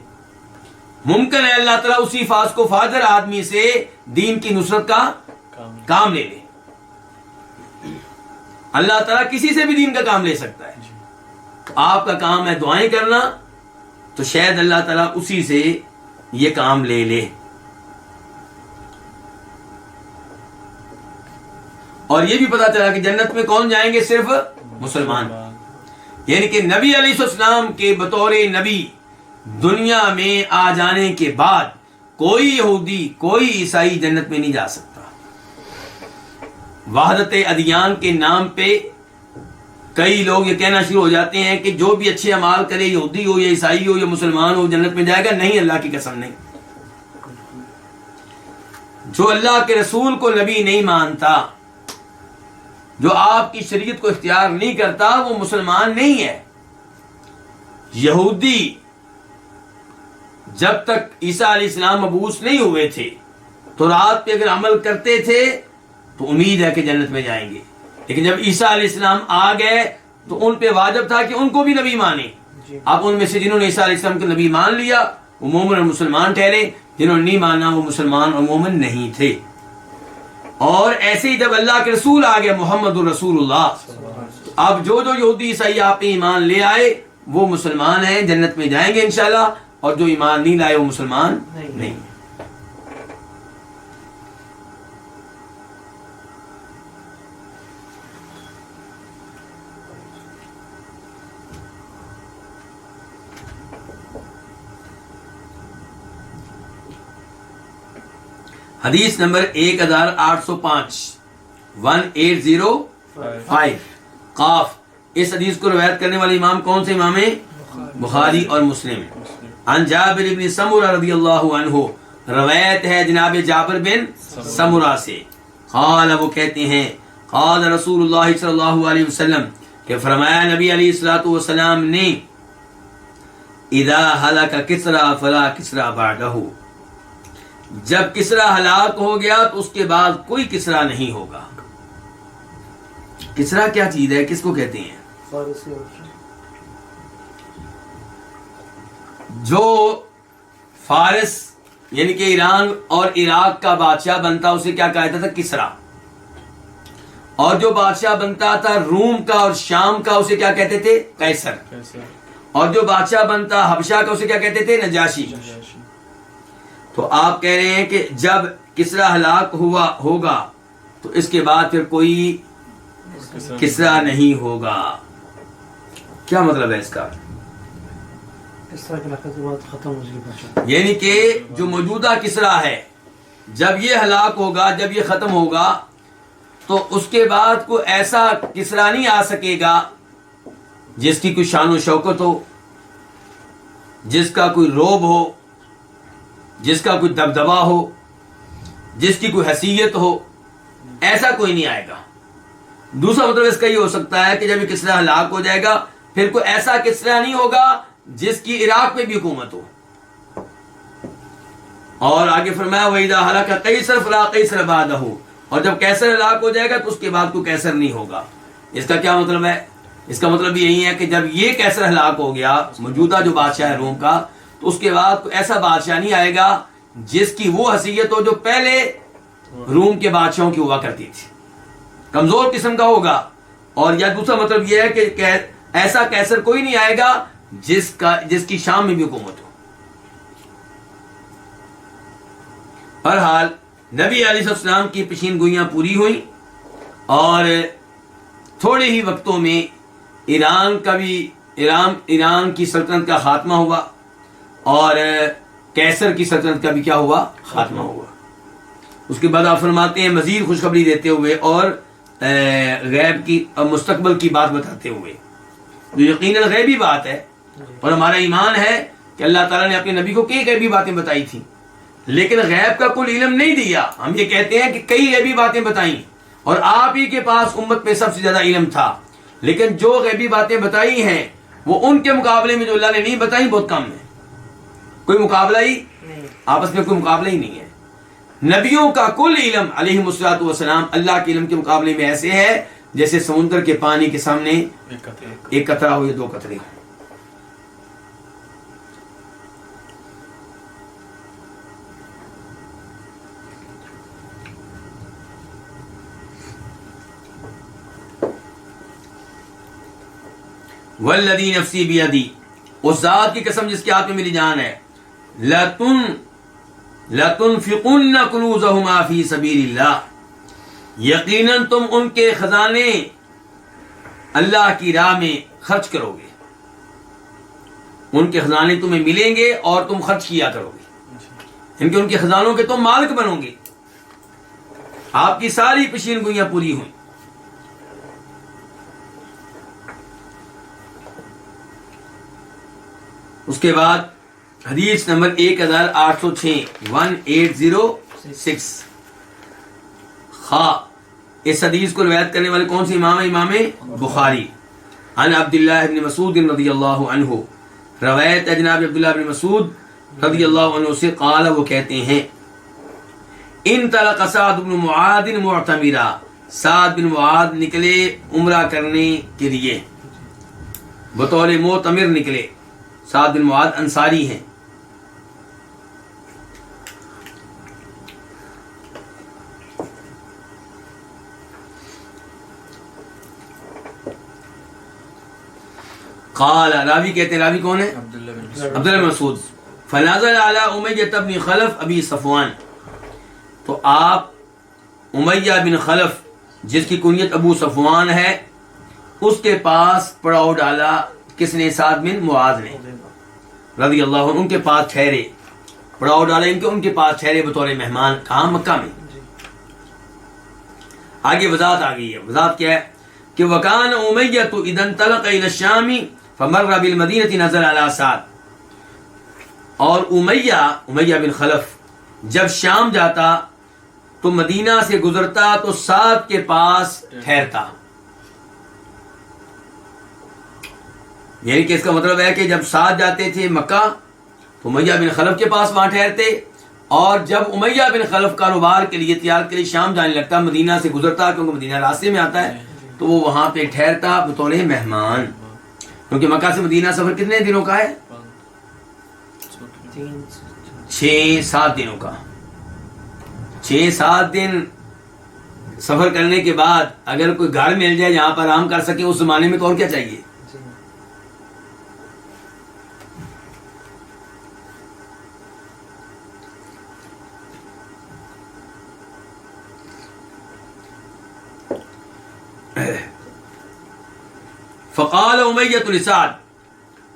ممکن ہے اللہ تعالیٰ اسی فاسق و فاجر آدمی سے دین کی نصرت کا کام لے لے. اللہ تعالیٰ کسی سے بھی دین کا کام لے سکتا ہے. آپ کا کام ہے دعائیں کرنا، تو شاید اللہ تعالیٰ اسی سے یہ کام لے لے. اور یہ بھی پتا چلا کہ جنت میں کون جائیں گے؟ صرف مسلمان. یعنی کہ نبی علیہ السلام کے بطور نبی دنیا میں آ جانے کے بعد کوئی یہودی کوئی عیسائی جنت میں نہیں جا سکتا. وحدت ادیان کے نام پہ کئی لوگ یہ کہنا شروع ہو جاتے ہیں کہ جو بھی اچھے اعمال کرے، یہودی ہو یا عیسائی ہو یا مسلمان ہو، جنت میں جائے گا. نہیں، اللہ کی قسم نہیں. جو اللہ کے رسول کو نبی نہیں مانتا، جو آپ کی شریعت کو اختیار نہیں کرتا، وہ مسلمان نہیں ہے. یہودی جب تک عیسیٰ علیہ السلام مبعوث نہیں ہوئے تھے تو رات پہ اگر عمل کرتے تھے تو امید ہے کہ جنت میں جائیں گے. لیکن جب عیسیٰ علیہ السلام آ گئے تو ان پہ واجب تھا کہ ان کو بھی نبی مانیں. اب ان میں سے جنہوں نے عیسیٰ علیہ السلام کو نبی مان لیا وہ مومن اور مسلمان ٹھہرے، جنہوں نے نہیں مانا وہ مسلمان اور مومن نہیں تھے. اور ایسے ہی جب اللہ کے رسول آ گئے محمد الرسول اللہ، اب جو یہودی عیسائی آپ پہ ایمان لے آئے وہ مسلمان ہیں، جنت میں جائیں گے انشاءاللہ. اور جو ایمان نہیں لائے وہ مسلمان نہیں. حدیث نمبر 1805 1805 قاف. اس حدیث کو روایت کرنے والے امام کون سے امام ہیں؟ بخاری اور مسلم. عن جابر بن سمرہ رضی اللہ عنہ، روایت ہے جناب جابر بن سمرہ سے. قال، وہ کہتے ہیں قال رسول اللہ صلی اللہ علیہ وسلم، کہ فرمایا نبی علیہ الصلوۃ والسلام نے اذا ہلک کسریٰ فلا کسریٰ بعدہ، جب کسریٰ ہلاک ہو گیا تو اس کے بعد کوئی کسریٰ نہیں ہوگا. کسریٰ کیا چیز ہے؟ کس کو کہتے ہیں؟ فارسی. جو فارس یعنی کہ ایران اور عراق کا بادشاہ بنتا اسے کیا کہتا تھا؟ کسریٰ. اور جو بادشاہ بنتا تھا روم کا اور شام کا اسے کیا کہتے تھے؟ قیصر. اور جو بادشاہ بنتا حبشہ کا اسے کیا کہتے تھے؟ نجاشی. تو آپ کہہ رہے ہیں کہ جب کسریٰ ہلاک ہوگا تو اس کے بعد پھر کوئی کسریٰ نہیں ہوگا. کیا مطلب ہے اس کا؟ ختم ہو جائے. یعنی کہ جو موجودہ کسریٰ ہے جب یہ ہلاک ہوگا، جب یہ ختم ہوگا تو اس کے بعد کوئی ایسا کسریٰ نہیں آ سکے گا جس کی کوئی شان و شوکت ہو، جس کا کوئی روب ہو، جس کا کوئی دبدبا ہو، جس کی کوئی حیثیت ہو. ایسا کوئی نہیں آئے گا. دوسرا مطلب اس کا یہ ہو سکتا ہے کہ جب یہ کسریٰ ہلاک ہو جائے گا پھر کوئی ایسا کسریٰ نہیں ہوگا جس کی عراق میں بھی حکومت ہو. اور آگے فرمایا وَإِذَا هَلَكَ قَيْصَرٌ فَلَا قَيْصَرَ بَعْدَهُ، اور جب قیصر ہلاک ہو جائے گا تو اس کے بعد کوئی قیصر نہیں ہوگا. اس کا کیا مطلب ہے؟ اس کا مطلب یہی ہے کہ جب یہ قیصر ہلاک ہو گیا موجودہ جو بادشاہ ہے روم کا، تو اس کے بعد کوئی ایسا بادشاہ نہیں آئے گا جس کی وہ حیثیت ہو جو پہلے روم کے بادشاہوں کی ہوا کرتی تھی. کمزور قسم کا ہوگا. اور یا دوسرا مطلب یہ ہے کہ ایسا قیصر کوئی نہیں آئے گا جس کی شام میں بھی حکومت ہو. بہرحال نبی علیہ السلام کی پیشین گوئیاں پوری ہوئیں اور تھوڑے ہی وقتوں میں ایران کا بھی ایران کی سلطنت کا خاتمہ ہوا اور کیسر کی سلطنت کا بھی کیا ہوا؟ خاتمہ ہوا۔ اس کے بعد آپ فرماتے ہیں مزید خوشخبری دیتے ہوئے اور غیب کی اور مستقبل کی بات بتاتے ہوئے، جو یقیناً غیبی بات ہے، اور ہمارا ایمان ہے کہ اللہ تعالیٰ نے اپنے نبی کو کئی غیبی باتیں بتائی تھیں، لیکن غیب کا کوئی علم نہیں دیا۔ ہم یہ کہتے ہیں کہ کئی غیبی باتیں بتائیں اور آپ ہی کے پاس امت میں سب سے زیادہ علم تھا، لیکن جو غیبی باتیں بتائی ہیں وہ ان کے مقابلے میں جو اللہ نے نہیں بتائی بہت کم ہے۔ کوئی مقابلہ ہی آپس میں کوئی مقابلہ ہی نہیں ہے۔ نبیوں کا کل علم علیہ الصلوۃ والسلام اللہ کے علم کے مقابلے میں ایسے ہے جیسے سمندر کے پانی کے سامنے ایک قطرہ ہو یا دو قطرے ہو۔ والذی نفسی بیدی، اس ذات کی قسم جس کے ہاتھ میں میری جان ہے، لَتُنْفِقُنَّ كُنُوزَهُمَا فِي سَبِيلِ اللَّهِ، یقیناً تم ان کے خزانے اللہ کی راہ میں خرچ کرو گے، ان کے خزانے تمہیں ملیں گے اور تم خرچ کیا کرو گے، ان کے خزانوں کے تم مالک بنو گے، آپ کی ساری پیشین گوئیاں پوری ہوئیں۔ اس کے بعد حدیث نمبر 1806 1806 اس حدیث کو روایت کرنے والے کون سے امام ہیں؟ امام بخاری۔ عن عبداللہ بن مسعود رضی اللہ عنہ، روایت ہے جناب عبداللہ بن مسعود رضی اللہ عنہ سے، قال، وہ کہتے ہیں، انطلق سعد بن معاذ معتمرا، سعد بن معاذ نکلے عمرہ کرنے کے لیے، بطور معتمر نکلے۔ سعد بن معاذ انصاری ہیں۔ قال، راوی کہتے ہیں، راوی کون ہے؟ عبداللہ بن مسعود۔ فنزل علی امیہ بن خلف ابی صفوان، تو آپ امیہ بن خلف جس کی کنیت ابو صفوان ہے اس کے پاس پڑاؤ ڈالا۔ کس نے؟ سعد بن معاذ نے رضی اللہ عنہ، ان کے پاس ٹھہرے، پڑاؤ ڈالا ان کے پاس ٹھہرے بطور مہمان۔ کہاں؟ مکہ میں۔ آگے وضاحت آ گئی ہے۔ وضاحت کیا ہے کہ وکان امیہ اذا انطلق الى الشام فمر بالمدینہ نزل علی سعد، اور امیہ بن خلف جب شام جاتا تو مدینہ سے گزرتا تو سعد کے پاس ٹھہرتا، یعنی کہ اس کا مطلب ہے کہ جب سعد جاتے تھے مکہ تو امیہ بن خلف کے پاس وہاں ٹھہرتے، اور جب امیہ بن خلف کاروبار کے لیے تجارت کے لیے شام جانے لگتا، مدینہ سے گزرتا، کیونکہ مدینہ راستے میں آتا ہے، تو وہ وہاں پہ ٹھہرتا بطور مہمان، کیونکہ مکہ سے مدینہ سفر کتنے دنوں کا ہے؟ 6-7 دنوں کا۔ 6-7 دن سفر کرنے کے بعد اگر کوئی گھر مل جائے جہاں پر آرام کر سکے، اس زمانے میں اور کیا چاہیے؟ فقال امیہ لسعد،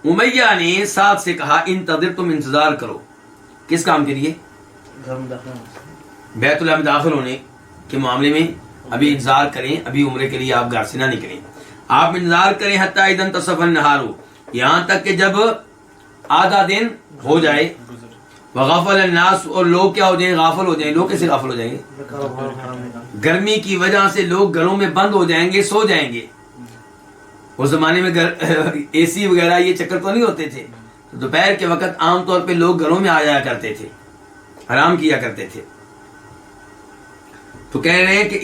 امیہ نے سعد سے کہا، انتظر، تم انتظار کرو۔ کس کام کے لیے؟ بیت اللہ میں داخل ہونے کے معاملے میں ابھی انتظار کریں، ابھی عمرے کے لیے آپ گھر سے نہ نکلیں، آپ انتظار کریں حتی اذا انتصف النہار، یہاں تک کہ جب آدھا دن ہو جائے، وغفل الناس، اور لوگ کیا ہو جائیں؟ غافل ہو جائیں۔ لوگ کیسے غافل ہو جائیں گے؟ گرمی کی وجہ سے لوگ گھروں میں بند ہو جائیں گے، سو جائیں گے۔ اس زمانے میں اے سی وغیرہ یہ چکر تو نہیں ہوتے تھے، تو دوپہر کے وقت عام طور پہ لوگ گھروں میں آ جایا کرتے تھے، آرام کیا کرتے تھے۔ تو کہہ رہے ہیں کہ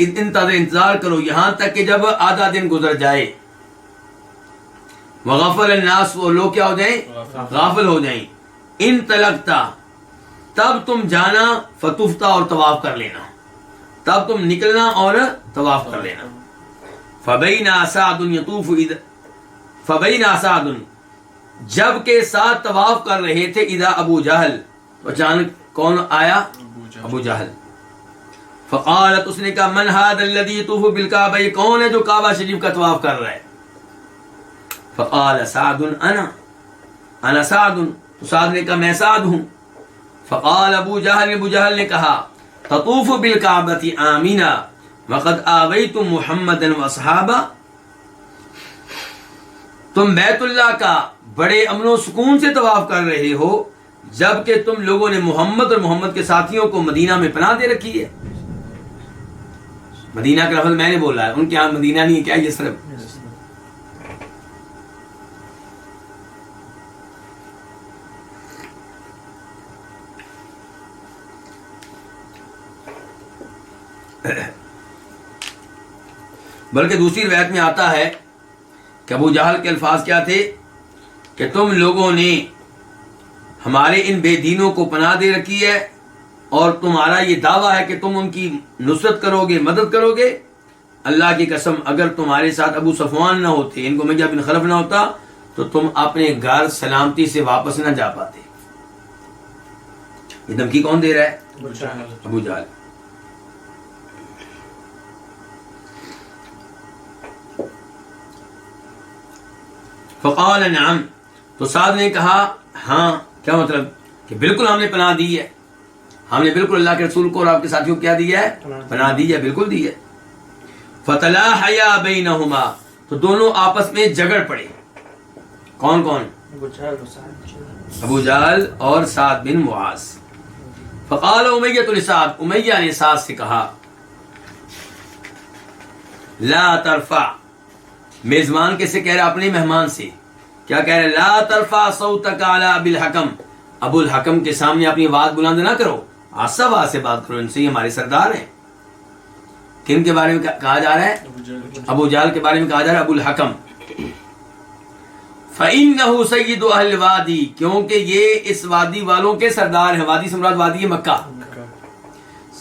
انتظار کرو یہاں تک کہ جب آدھا دن گزر جائے، وغفل الناس، وہ لوگ کیا ہو جائیں؟ غافل ہو جائیں۔ ان تلقتا، تب تم جانا، فتفتا، اور طواف کر لینا، تب تم نکلنا اور طواف کر لینا۔ فبین سعد یطوف، فبین سعد، جب کہ سعد طواف کر رہے تھے، اذا ابو جہل، اچانک کون آیا؟ ابو جہل۔ فقالت، اس نے کہا، من هذا الذي يطوف بالكعبہ، یہ کون ہے جو کعبہ شریف کا طواف کر رہا ہے؟ فقال سعد انا سعد، تو سعد نے کہا میں سعد ہوں. فقال ابو جہل نے کہا تطوف بالکعبۃ آمنا وقد آویتم محمدا واصحابہ، تم بیت اللہ کا بڑے امن و سکون سے طواف کر رہے ہو جبکہ تم لوگوں نے محمد اور محمد کے ساتھیوں کو مدینہ میں پناہ دے رکھی ہے. مدینہ کا لفظ میں نے بولا ہے، ان کے یہاں مدینہ نہیں ہے، کیا یہ صرف بلکہ دوسری روایت میں آتا ہے کہ ابو جہل کے الفاظ کیا تھے کہ تم لوگوں نے ہمارے ان بے دینوں کو پناہ دے رکھی ہے اور تمہارا یہ دعویٰ ہے کہ تم ان کی نصرت کرو گے، مدد کرو گے. اللہ کی قسم اگر تمہارے ساتھ ابو صفوان نہ ہوتے، ان کو امیہ بن خلف نہ ہوتا تو تم اپنے گھر سلامتی سے واپس نہ جا پاتے. یہ دھمکی کون دے رہا ہے؟ ابو جہل. فقال نعم، تو سعد نے کہا ہاں، کیا مطلب کہ بالکل ہم نے پناہ دی ہے، ہم نے بالکل اللہ کے رسول کو اور آپ کے ساتھیوں کو کیا دی ہے؟ پناہ دی ہے، بالکل دی ہے. فتلاحیا بینہما، تو دونوں آپس میں جھگڑ پڑے. کون کون؟ ابو جہل اور سعد بن معاذ. فقال امیہ لسعد، امیہ نے سعد سے کہا لا ترفع، میزبان کیسے کہہ رہا؟ اپنے مہمان سے کیا کہہ رہا؟ لا ترفع صوتک علی ابی الحکم، ابو الحکم کے سامنے اپنی آواز بلند نہ کرو، آہستہ آواز سے بات کرو، ان سے یہ ہمارے سردار ہیں. کن کے بارے میں کہا جا رہا ہے؟ ابو جہل کے بارے میں کہا جا رہا ہے، ابو الحکم. فإنہ سید اہل الوادی، کیونکہ یہ اس وادی والوں کے سردار ہیں. وادی سے مراد وادی مکہ.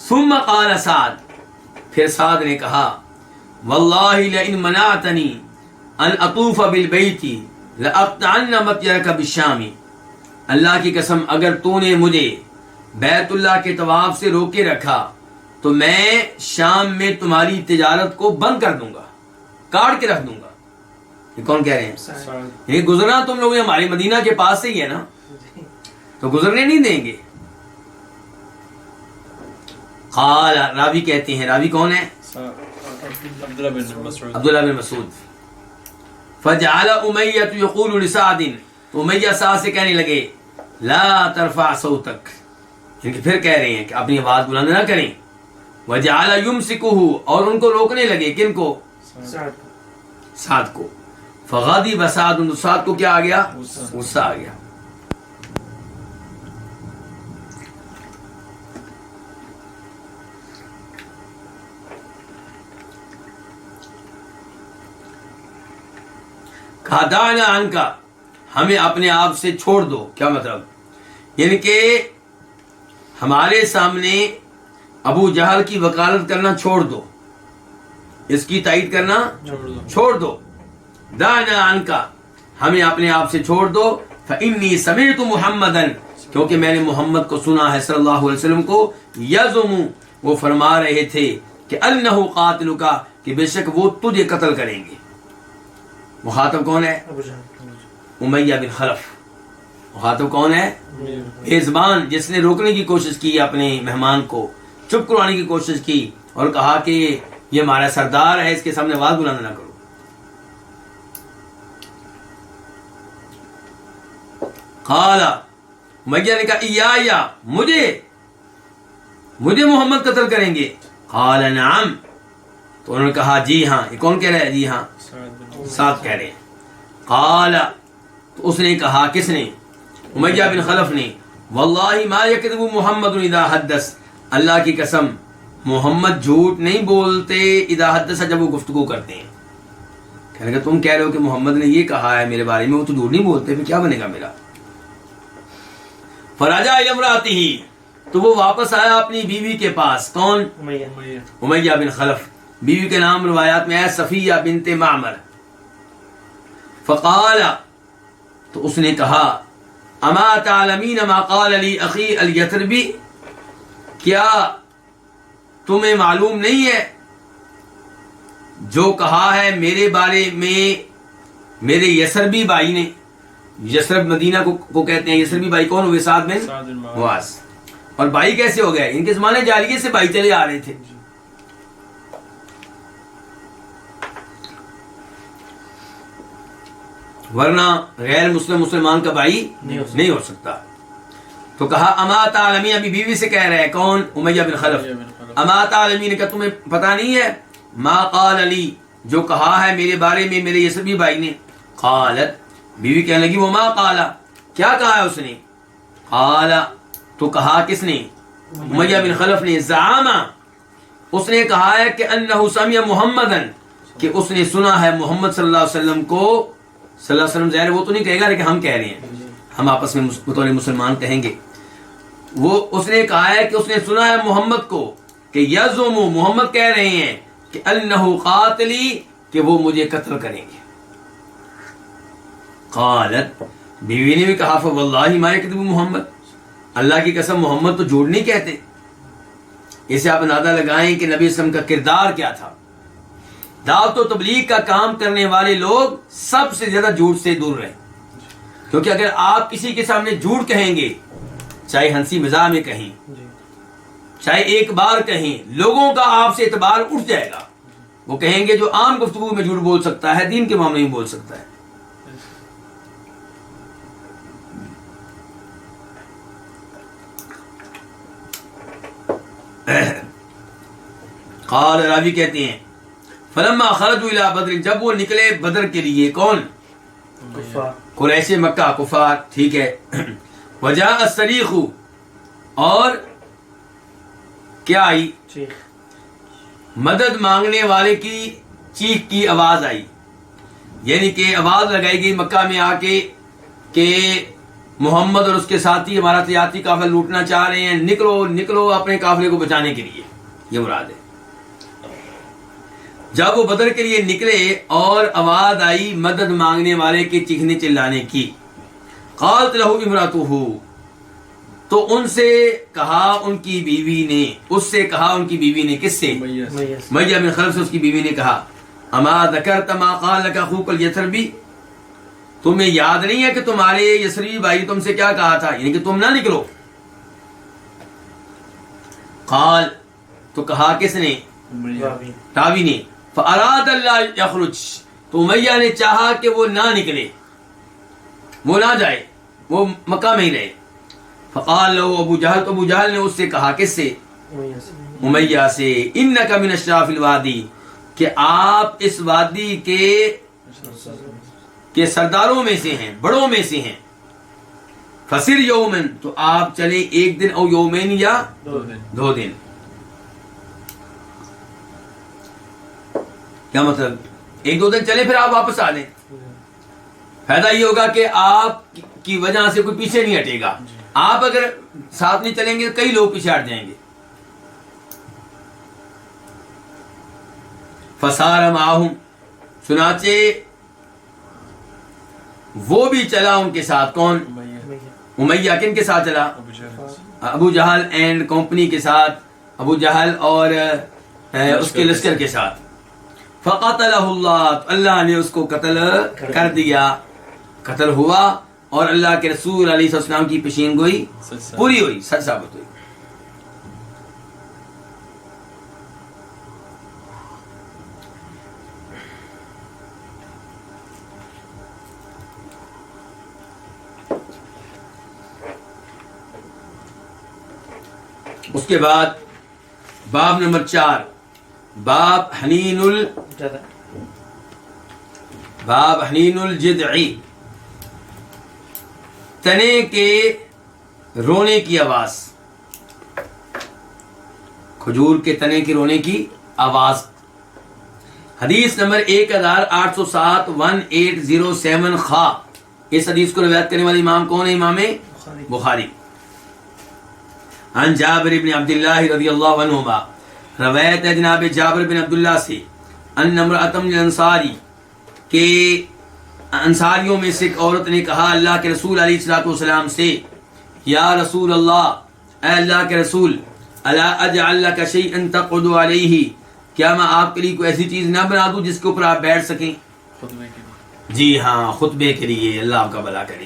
ثم قال سعد، پھر سعد نے کہا واللہ لئن منعتنی ان اطوف بالبیت لاقطعن مطیرک بالشام، اللہ کی قسم اگر تو نے مجھے بیت اللہ کے طواف سے روکے رکھا تو میں شام میں تمہاری تجارت کو بند کر دوں گا، کاٹ کے رکھ دوں گا. یہ کون کہہ رہے ہیں؟ یہ گزرنا تم لوگ ہمارے مدینہ کے پاس سے ہی ہے نا، تو گزرنے نہیں دیں گے. قال، راوی کہتے ہیں، راوی کون ہے؟ عبداللہ بن مسعود. فجعل امیہ یقول لسعد، تو امیہ سعد سے کہنے لگے لا ترفع صوتک، یعنی پھر کہہ رہے ہیں کہ اپنی آواز بلند نہ کریں. وجعل یمسکہ، اور ان کو روکنے لگے. کن کو؟ سعد کو. فغضب سعد، سعد کو کیا آ گیا؟ غصہ آ گیا. کہا دعنا عنک، ہمیں اپنے آپ سے چھوڑ دو. کیا مطلب؟ یعنی کہ ہمارے سامنے ابو جہل کی وکالت کرنا چھوڑ دو، اس کی تائید کرنا چھوڑ دو. دعنا عنک، ہمیں اپنے آپ سے چھوڑ دو. فإنی سمعت محمدا، کیونکہ میں نے محمد کو سنا ہے صلی اللہ علیہ وسلم کو، یزم، وہ فرما رہے تھے کہ انہ قاتلک، کہ بے شک وہ تجھے قتل کریں گے. مخاطب کون ہے؟ امیہ بن خلف. مخاطب کون ہے؟ میزبان، جس نے روکنے کی کوشش کی اپنے مہمان کو، چپ کروانے کی کوشش کی اور کہا کہ یہ ہمارا سردار ہے، اس کے سامنے آواز بلند نہ کرو. قال، امیہ نے کہا ایا، مجھے محمد قتل کریں گے. قال نعم، تو انہوں نے کہا جی ہاں. یہ کون کہہ رہا ہے؟ جی ہاں، ساتھ کہہ رہے ہیں. قال، تو اس نے کہا، کس نے؟ امیہ بن خلف نے. واللہ ما یکذب محمد اذا حدث، اللہ کی قسم محمد جھوٹ نہیں بولتے اذا حدث، جب وہ گفتگو کرتے ہیں. کہنے لگا تم کہہ رہے ہو کہ محمد نے یہ کہا ہے میرے بارے میں، وہ تو جھوٹ نہیں بولتے، پھر کیا بنے گا میرا؟ فرجع الی امرأتہ، تو وہ واپس آیا اپنی بیوی کے پاس. کون؟ امیہ بن خلف. بیوی کے نام روایات میں ہے صفیہ بنت معمر. فقال، تو اس نے کہا اما تعلمین ما قال لی اخی الیثربی، کیا تمہیں معلوم نہیں ہے جو کہا ہے میرے بارے میں میرے یسربی بھائی نے، یسرب مدینہ کو کہتے ہیں، یسربی بھائی کون ہوئے؟ سعد بن معاذ. اور بھائی کیسے ہو گئے؟ ان کے زمانے جاہلیت سے بھائی چلے آ رہے تھے. ورنہ غیر مسلمان کا بھائی نہیں ہو سکتا. تو کہا اما تعلمی، ابھی بیوی سے کہہ رہے ہیں، کون؟ امیہ بن خلف. اما تعلمی نے کہا تمہیں پتہ نہیں ہے، ما قال علی، جو کہا ہے میرے بارے میں میرے یسربی بھائی نے. قالت، بیوی کہنے لگی، وہ ما قال، کیا کہا ہے اس نے؟ قال، تو کہا کس نے؟ امیہ بن خلف نے. زعم، اس نے کہا ہے کہ انہ سمع محمدن، کہ اس نے سنا ہے محمد صلی اللہ علیہ وسلم کو. صلی اللہ علیہ وسلم ظاہر وہ تو نہیں کہے گا لیکن ہم کہہ رہے ہیں، ہم آپس میں بطور مسلمان کہیں گے. وہ اس نے کہا ہے کہ اس نے سنا ہے محمد کو کہ یزم، محمد کہہ رہے ہیں کہ انہ قاتلی، کہ وہ مجھے قتل کریں گے. قالت، بیوی نے بھی کہا فواللہ ما یکذب محمد، اللہ کی قسم محمد تو جھوٹ نہیں کہتے. اسے آپ اندازہ لگائیں کہ نبی صلی اللہ علیہ وسلم کا کردار کیا تھا. دعوت و تبلیغ کا کام کرنے والے لوگ سب سے زیادہ جھوٹ سے دور رہیں، کیونکہ اگر آپ کسی کے سامنے جھوٹ کہیں گے، چاہے ہنسی مزاح میں کہیں، چاہے ایک بار کہیں، لوگوں کا آپ سے اعتبار اٹھ جائے گا. وہ کہیں گے جو عام گفتگو میں جھوٹ بول سکتا ہے دین کے معاملے میں بول سکتا ہے. قال، راوی کہتے ہیں فلما خرجوا الى بدر، جب وہ نکلے بدر کے لیے، کون؟ قریش مکہ، کفار، ٹھیک ہے. وجاء الصریخ، اور کیا آئی؟ مدد مانگنے والے کی چیخ کی آواز آئی، یعنی کہ آواز لگائی گئی مکہ میں آ کے کہ محمد اور اس کے ساتھی ہمارا تجارتی قافلہ لوٹنا چاہ رہے ہیں، نکلو نکلو اپنے قافلے کو بچانے کے لیے. یہ مراد ہے. جب وہ بدر کے لیے نکلے اور آواز آئی مدد مانگنے والے کے چیخنے چلانے کی. قالت لہ امرأتہ، تو ان سے کہا ان کی بیوی نے، اس سے کہا ان کی بیوی نے، کس سے؟ امیہ بن خلف سے اس کی بیوی نے کہا اما ذکرت ما قال لك اخوك اليسربی، تمہیں یاد نہیں ہے کہ تمہارے یسربی بھائی تم سے کیا کہا تھا، یعنی کہ تم نہ نکلو. قال، تو کہا کس نے؟ تابی نے. فاراد اللہ یخرج، تو امیہ نے چاہا کہ وہ نہ نکلے، وہ نہ جائے، وہ مکہ میں ہی رہے. فقال له ابو جہل، تو ابو جہل نے اس سے کہا، کس سے؟ امیہ سے. انک من اشراف الوادی، کہ آپ اس وادی کے سرداروں میں سے ہیں، بڑوں میں سے ہیں. فسر یومن، تو آپ چلے ایک دن، او یومین، یا 2 دن. کیا مطلب؟ 1-2 دن چلے پھر آپ واپس آ لیں. فائدہ یہ ہوگا کہ آپ کی وجہ سے کوئی پیچھے نہیں ہٹے گا. آپ اگر ساتھ نہیں چلیں گے کئی لوگ پیچھے ہٹ جائیں گے. فسار معہم، چنانچہ وہ بھی چلا ان کے ساتھ. کون؟ امیہ. کن کے ساتھ چلا؟ ابو جہل اینڈ کمپنی کے ساتھ، ابو جہل اور اس کے لشکر کے ساتھ. فقتلہ اللہ، اللہ نے اس کو قتل کر دیا. قتل ہوا اور اللہ کے رسول علیہ السلام کی پیشین گوئی پوری ہوئی، سچ ثابت ہوئی. اس کے بعد باب نمبر 4، باب حنین الجذعی، تنے کے رونے کی آواز، کھجور کے تنے کے رونے کی آواز. حدیث نمبر 1807 1807 خا. اس حدیث کو روایت کرنے والے امام کون ہے؟ امام بخاری. عن جابر بن عبداللہ رضی اللہ عنہما، روایت ہے جناب جابر بن عبداللہ سے، ان امرأۃ من الانصاری، کہ انصاریوں میں سے ایک عورت نے کہا اللہ کے رسول علیہ الصلوۃ والسلام سے، یا رسول اللہ، اے اللہ کے رسول، الا اجعل لك شيئا تقعد عليه، کیا میں آپ کے لیے کوئی ایسی چیز نہ بنا دوں جس کے اوپر آپ بیٹھ سکیں؟ جی ہاں خطبے کے لیے، اللہ آپ کا بھلا کرے،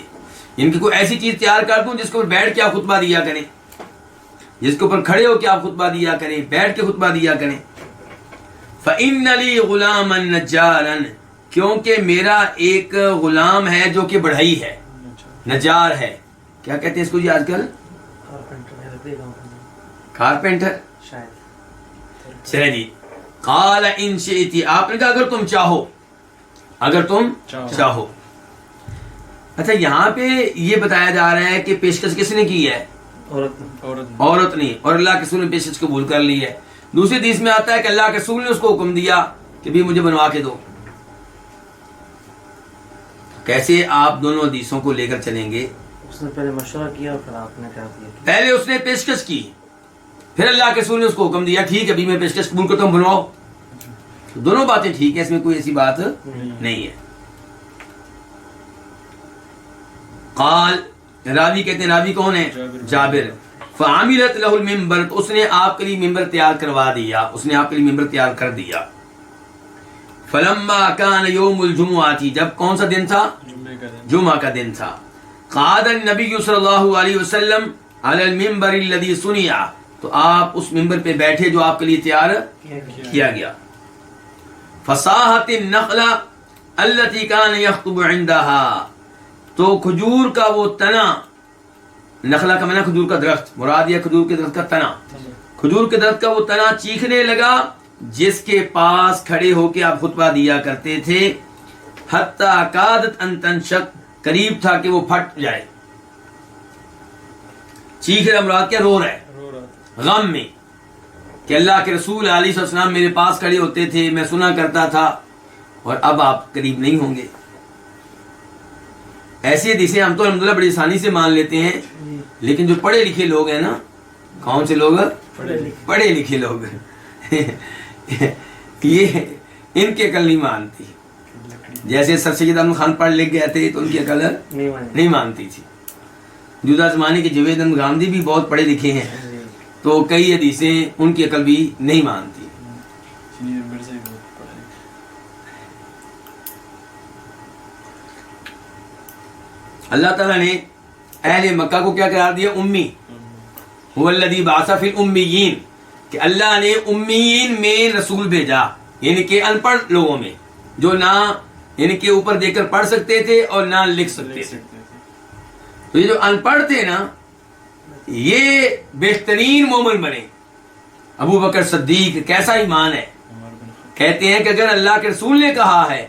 ان کی کوئی ایسی چیز تیار کر دوں جس کے اوپر بیٹھ کے آپ خطبہ دیا کریں، جس کے اوپر کھڑے ہو کے آپ خطبہ دیا کریں، بیٹھ کے خطبہ دیا کریں۔ فَإِنَّ لِي غُلَامًا نَجَّارًا، کیونکہ میرا ایک غلام ہے جو کہ بڑھئی ہے، نجار ہے، کیا کہتے ہیں اس کو جی آج کل؟ کارپینٹر شاید۔ چلے جی، قال ان شئتی، آپ نے کہا اگر تم چاہو، اگر تم چاہو۔ اچھا یہاں پہ یہ بتایا جا رہا ہے کہ پیشکش کس نے کی ہے؟ عورت نے، اور اللہ کے رسول نے پیشکش قبول کر لی ہے۔ دوسری حدیث میں آتا ہے کہ اللہ کے رسول نے اس کو حکم دیا کہ بھی مجھے بنوا کے دو۔ کیسے آپ دونوں حدیثوں کو لے کر چلیں گے؟ اس نے پہلے مشورہ کیا اور پھر آپ نے کہا دیا۔ پہلے اس نے پیشکش کی، پھر اللہ کے رسول نے اس کو حکم دیا ٹھیک ہے ابھی میں پیشکش قبول کرتا ہوں، بنواؤ۔ دونوں باتیں ٹھیک ہیں، اس میں کوئی ایسی بات نہیں ہے۔ قال، راوی کہتے ہیں، راوی کون ہے؟ جابر۔ فعملت له المنبر، تو اس نے آپ کے لیے ممبر تیار کروا دیا، اس نے آپ کے لیے ممبر تیار کر دیا۔ فلما كان يوم الجمعہ، جب کون سا دن تھا؟ جمعہ کا دن تھا۔ قعد النبی صلی اللہ علیہ وسلم علی المنبر الذي صنع، تو آپ اس ممبر پہ بیٹھے جو آپ کے لیے تیار کیا گیا۔ فصاحت النخلہ التي كان يخطب عندها، تو کھجور کا وہ تنا، نخلا کا معنی کھجور کا درخت، مراد یہ کھجور کے درخت کا تنا، کھجور کے درخت کا وہ تنا چیخنے لگا جس کے پاس کھڑے ہو کے آپ خطبہ دیا کرتے تھے۔ حتی کادت ان تنشق، قریب تھا کہ وہ پھٹ جائے۔ چیخ رہا مراد کیا؟ رو رہا ہے غم میں کہ اللہ کے رسول علیہ السلام میرے پاس کھڑے ہوتے تھے، میں سنا کرتا تھا، اور اب آپ قریب نہیں ہوں گے۔ ایسی حدیثیں ہم تو الحمدللہ بڑی آسانی سے مان لیتے ہیں، لیکن جو پڑھے لکھے لوگ ہیں نا، کون سے لوگ؟ پڑھے لکھے لوگ یہ ان کی عقل نہیں مانتی۔ جیسے سر سید احمد خان پڑھ لکھ گئے تھے تو ان کی عقل نہیں مانتی تھی۔ جدہ زمانے کے جوید احمد گاندھی بھی بہت پڑھے لکھے ہیں، تو کئی حدیثیں ان کی عقل بھی نہیں مانتی۔ اللہ تعالیٰ نے اہل مکہ کو کیا قرار دیا؟ امی۔ هو الذی بعث فی الامیین، کہ اللہ نے امیین میں رسول بھیجا، یعنی کہ ان پڑھ لوگوں میں، جو نہ یعنی کہ اوپر دیکھ کر پڑھ سکتے تھے اور نہ لکھ سکتے تھے۔ تو یہ جو ان پڑھ تھے نا، یہ بہترین مومن بنے۔ ابو بکر صدیق کیسا ایمان ہے، کہتے ہیں کہ اگر اللہ کے رسول نے کہا ہے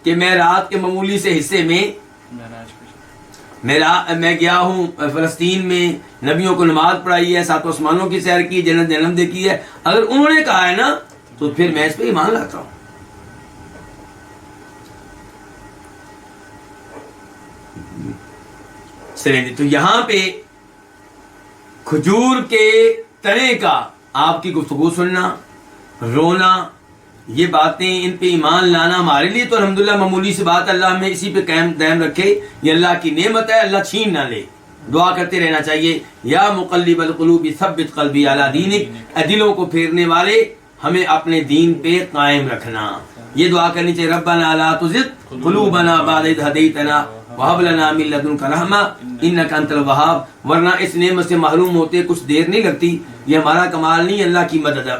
کہ میں رات کے معمولی سے حصے میں میں گیا ہوں فلسطین میں، نبیوں کو نماز پڑھائی ہے، سات آسمانوں کی سیر کی، جنت جنم دیکھی ہے، اگر انہوں نے کہا ہے نا تو پھر میں اس پہ ایمان لاتا ہوں۔ تو یہاں پہ کھجور کے تنے کا آپ کی گفتگو سننا، رونا، یہ باتیں، ان پہ ایمان لانا ہمارے لیے تو الحمدللہ معمولی سی بات، اللہ ہمیں اسی پہ قائم دائم رکھے، یہ اللہ کی نعمت ہے، اللہ چھین نہ لے۔ دعا کرتے رہنا چاہیے، یا مقلب القلوب ثبت قلبی علی دینک، اے دلوں کو پھیرنے والے ہمیں اپنے دین پہ قائم رکھنا۔ یہ دعا کرنی چاہیے، ربنا لا تزغ قلوبنا بعد اذ ہدیتنا وہب لنا من لدنک رحمہ انک انت الوہاب۔ ورنہ اس نعمت سے محروم ہوتے کچھ دیر نہیں لگتی، یہ ہمارا کمال نہیں، اللہ کی مدد ہے،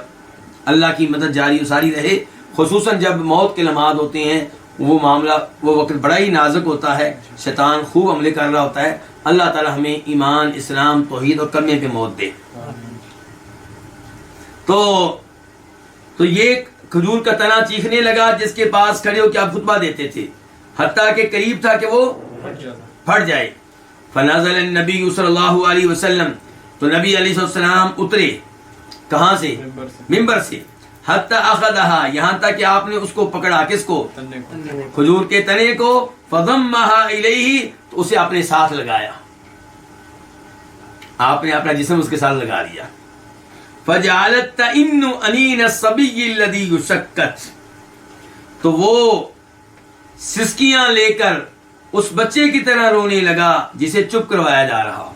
اللہ کی مدد جاری و ساری رہے۔ خصوصاً جب موت کے لمحات ہوتے ہیں، وہ معاملہ، وہ وقت بڑا ہی نازک ہوتا ہے، شیطان خوب حملے کر رہا ہوتا ہے۔ اللہ تعالی ہمیں ایمان، اسلام، توحید اور کلمے پہ موت دے۔ تو یہ کھجور کا تنا چیخنے لگا جس کے پاس کھڑے ہو کے آپ خطبہ دیتے تھے، حتیٰ کہ قریب تھا کہ وہ پھٹ جائے۔ فنزل النبی صلی اللہ علیہ وسلم، تو نبی علیہ السلام اترے، کہاں سے؟ ممبر سے۔ حتیٰ اخذها، یہاں تک کہ آپ نے اس کو پکڑا، کس کو؟ کھجور کے تنے کو۔ فضمها الیہ، تو اسے اپنے ساتھ لگایا، آپ نے اپنا جسم اس کے ساتھ لگا لیا۔ فجعلت تئن انین الصبی الذی یشکت، تو وہ سسکیاں لے کر اس بچے کی طرح رونے لگا جسے چپ کروایا جا رہا ہو۔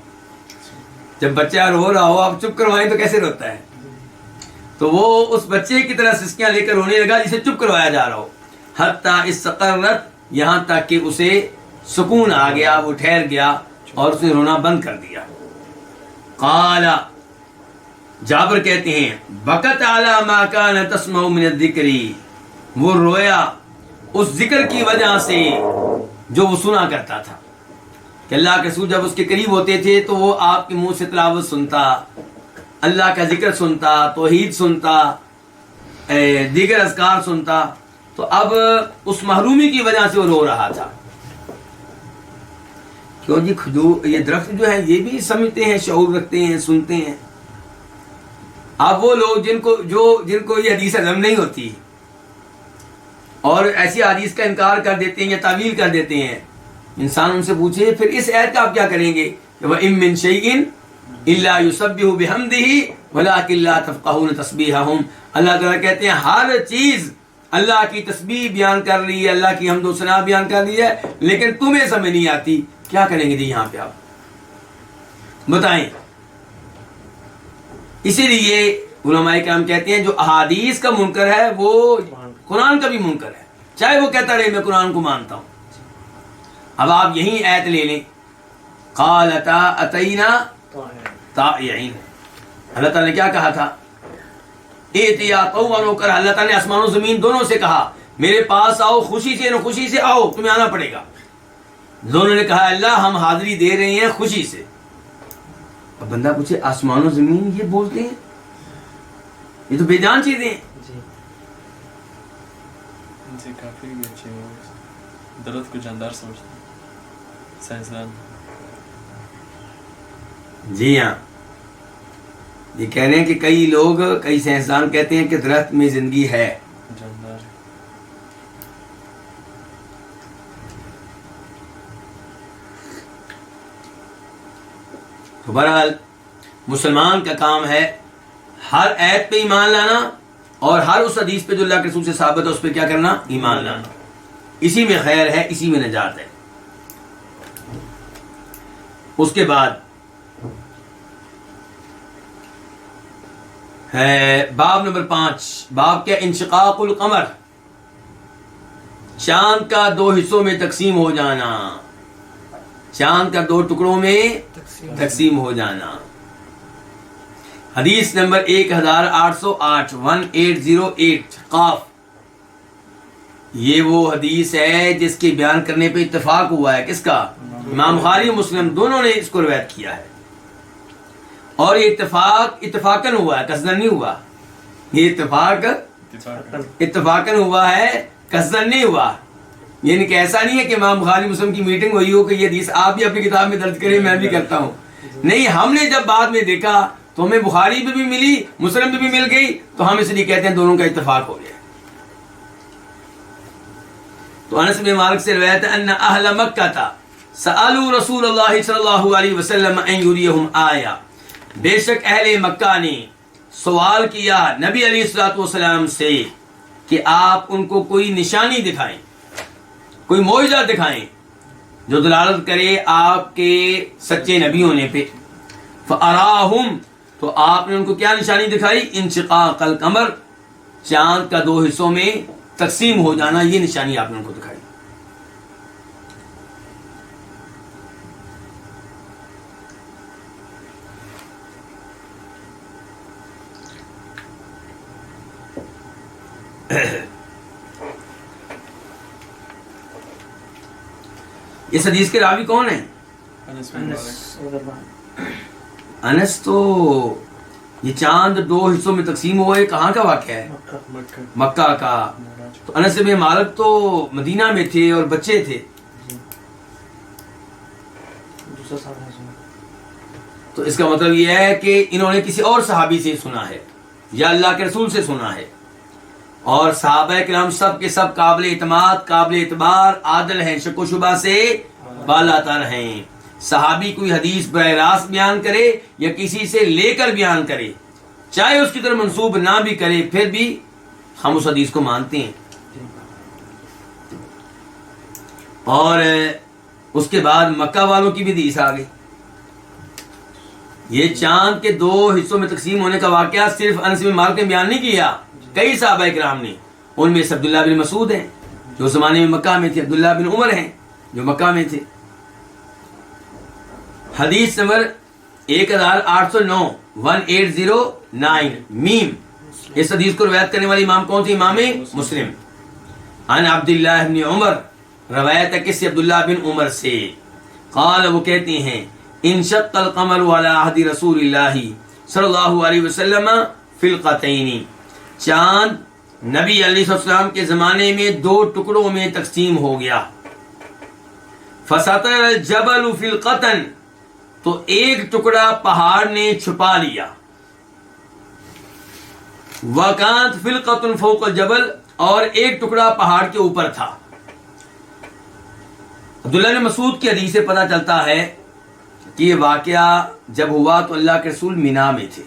جب بچہ رو رہا ہو آپ چپ کروائیں تو کیسے روتا ہے؟ تو وہ اس بچے کی طرح سسکیاں لے کر رونے لگا جسے چپ کروایا جا رہا ہو۔ حتی استقرت یہاں تک کہ اسے سکون آ گیا، وہ ٹھہر گیا اور اس نے رونا بند کر دیا۔ قال، جابر کہتے ہیں بکت علی ما کان تسمع من الذکر، وہ رویا اس ذکر کی وجہ سے جو وہ سنا کرتا تھا، کہ اللہ کے رسول جب اس کے قریب ہوتے تھے تو وہ آپ کے منہ سے تلاوت سنتا، اللہ کا ذکر سنتا، توحید سنتا، دیگر اذکار سنتا، تو اب اس محرومی کی وجہ سے وہ رو رہا تھا۔ کیوں جی، کھجور یہ درخت جو ہے یہ بھی سمجھتے ہیں، شعور رکھتے ہیں، سنتے ہیں۔ اب وہ لوگ جن کو یہ حدیث ہضم نہیں ہوتی اور ایسی حدیث کا انکار کر دیتے ہیں یا تعویل کر دیتے ہیں، انسان ان سے پوچھے پھر اس آیت کا آپ کیا کریں گے؟ وَإِن مِّن شَيْءٍ إِلَّا يُسَبِّحُ بِحَمْدِهِ وَلَٰكِن لَّا تَفْقَهُونَ تَسْبِيحَهُمْ، اللہ تعالیٰ کہتے ہیں ہر چیز اللہ کی تسبیح بیان کر رہی ہے، اللہ کی حمد و ثنا بیان کر رہی ہے، لیکن تمہیں سمجھ نہیں آتی۔ کیا کریں گے جی یہاں پہ آپ بتائیں؟ اسی لیے علماء کرام کہتے ہیں جو احادیث کا منکر ہے وہ قرآن کا بھی منکر ہے، چاہے وہ کہتا رہے میں قرآن کو مانتا ہوں۔ اب آپ یہی آیت لے لیں، قالتا اتینا طائعین، اللہ تعالیٰ نے کیا کہا تھا؟ اتیا طوعا و کرہا، اللہ تعالیٰ نے آسمان و زمین دونوں سے کہا میرے پاس آؤ، خوشی سے خوشی سے آؤ، تمہیں آنا پڑے گا۔ دونوں نے کہا اللہ ہم حاضری دے رہے ہیں خوشی سے۔ اب بندہ پوچھے آسمان و زمین یہ بولتے ہیں، یہ تو بے جان چیزیں ہیں۔ ان سے کافی بھی اچھے ہیں، درد کو جاندار سمجھتے ہیں سائنسدان۔ جی ہاں، یہ کہہ رہے ہیں کہ کئی سائنسدان کہتے ہیں کہ درخت میں زندگی ہے۔ جاندار تو بہرحال مسلمان کا کام ہے ہر آیت پہ ایمان لانا اور ہر اس حدیث پہ جو اللہ کے رسول سے ثابت ہے اس پہ کیا کرنا؟ ایمان لانا۔ اسی میں خیر ہے، اسی میں نجات ہے۔ اس کے بعد ہے باب نمبر 5، باب کیا؟ انشقاق القمر، چاند کا 2 حصوں میں تقسیم ہو جانا، چاند کا 2 ٹکڑوں میں تقسیم ہو جانا۔ حدیث نمبر 1808 1808 قاف، یہ وہ حدیث ہے جس کے بیان کرنے پہ اتفاق ہوا ہے۔ کس کا؟ امام بخاری و مسلم دونوں نے اس کو روایت کیا ہے، اور یہ اتفاقاً ہوا ہے، قصدن نہیں ہوا۔ یہ اتفاقاً ہوا ہے، قصدن نہیں ہوا۔ یعنی کہ ایسا نہیں ہے کہ امام بخاری مسلم کی میٹنگ ہوئی ہو کہ یہ حدیث آپ بھی اپنی کتاب میں درج کریں، میں بھی کرتا ہوں۔ نہیں، ہم نے جب بعد میں دیکھا تو ہمیں بخاری بھی ملی، مسلم بھی مل گئی، تو ہم اس لیے کہتے ہیں دونوں کا اتفاق ہو گیا۔ تو انس بن مالک سے روایت ہے ان اہل مکہ سألوا رسول اللہ صلی اللہ علیہ وسلم ان یریہم آیہ، بے شک اہل مکہ نے سوال کیا نبی علیہ الصلوۃ والسلام سے کہ آپ ان کو کوئی نشانی دکھائیں، کوئی معجزہ دکھائیں جو دلالت کرے آپ کے سچے نبی ہونے پہ۔ فَأَرَاهُمْ، تو آپ نے ان کو کیا نشانی دکھائی؟ انشقاق القمر، چاند کا 2 حصوں میں تقسیم ہو جانا، یہ نشانی آپ نے ان کو دکھائی۔ اس حدیث کے راوی کون ہیں؟ انس۔ تو یہ چاند 2 حصوں میں تقسیم ہوا ہے، کہاں کا واقعہ ہے؟ مکہ کا۔ تو انس بن مالک تو مدینہ میں تھے اور بچے تھے، تو اس کا مطلب یہ ہے کہ انہوں نے کسی اور صحابی سے سنا ہے یا اللہ کے رسول سے سنا ہے۔ اور صحابہ کرام سب کے سب قابل اعتماد، قابل اعتبار، عادل ہیں، شک و شبہ سے بالا تر ہیں۔ صحابی کوئی حدیث براہ راست بیان کرے یا کسی سے لے کر بیان کرے، چاہے اس کی طرف منسوب نہ بھی کرے، پھر بھی ہم اس حدیث کو مانتے ہیں۔ اور اس کے بعد مکہ والوں کی بھی حدیث آ گئی۔ یہ چاند کے 2 حصوں میں تقسیم ہونے کا واقعہ صرف انس بن مالک نے بیان نہیں کیا، کئی صحابہ کرام نے، ان میں سے عبداللہ بن مسعود ہیں جو زمانے میں مکہ میں تھے، عبداللہ بن عمر ہیں جو مکہ میں تھے۔ حدیث نمبر 1809 1809 میم، اس حدیث کو روایت کرنے والے امام کون تھے؟ امام مسلم۔ عن عبداللہ بن عمر، روایت ہے کس سے؟ عبداللہ بن عمر سے۔ قال، وہ کہتے ہیں انشق القمر علی عہد رسول اللہ صلی اللہ علیہ وسلم فلقتین، چاند نبی علیہ السلام کے زمانے میں دو ٹکڑوں میں تقسیم ہو گیا۔ فسطر الجبل فلقتن، تو ایک ٹکڑا پہاڑ نے چھپا لیا۔ وکانت فلقۃ فوق الجبل، اور ایک ٹکڑا پہاڑ کے اوپر تھا۔ عبداللہ بن مسعود کی حدیث سے پتہ چلتا ہے کہ یہ واقعہ جب ہوا تو اللہ کے رسول مینا میں تھے۔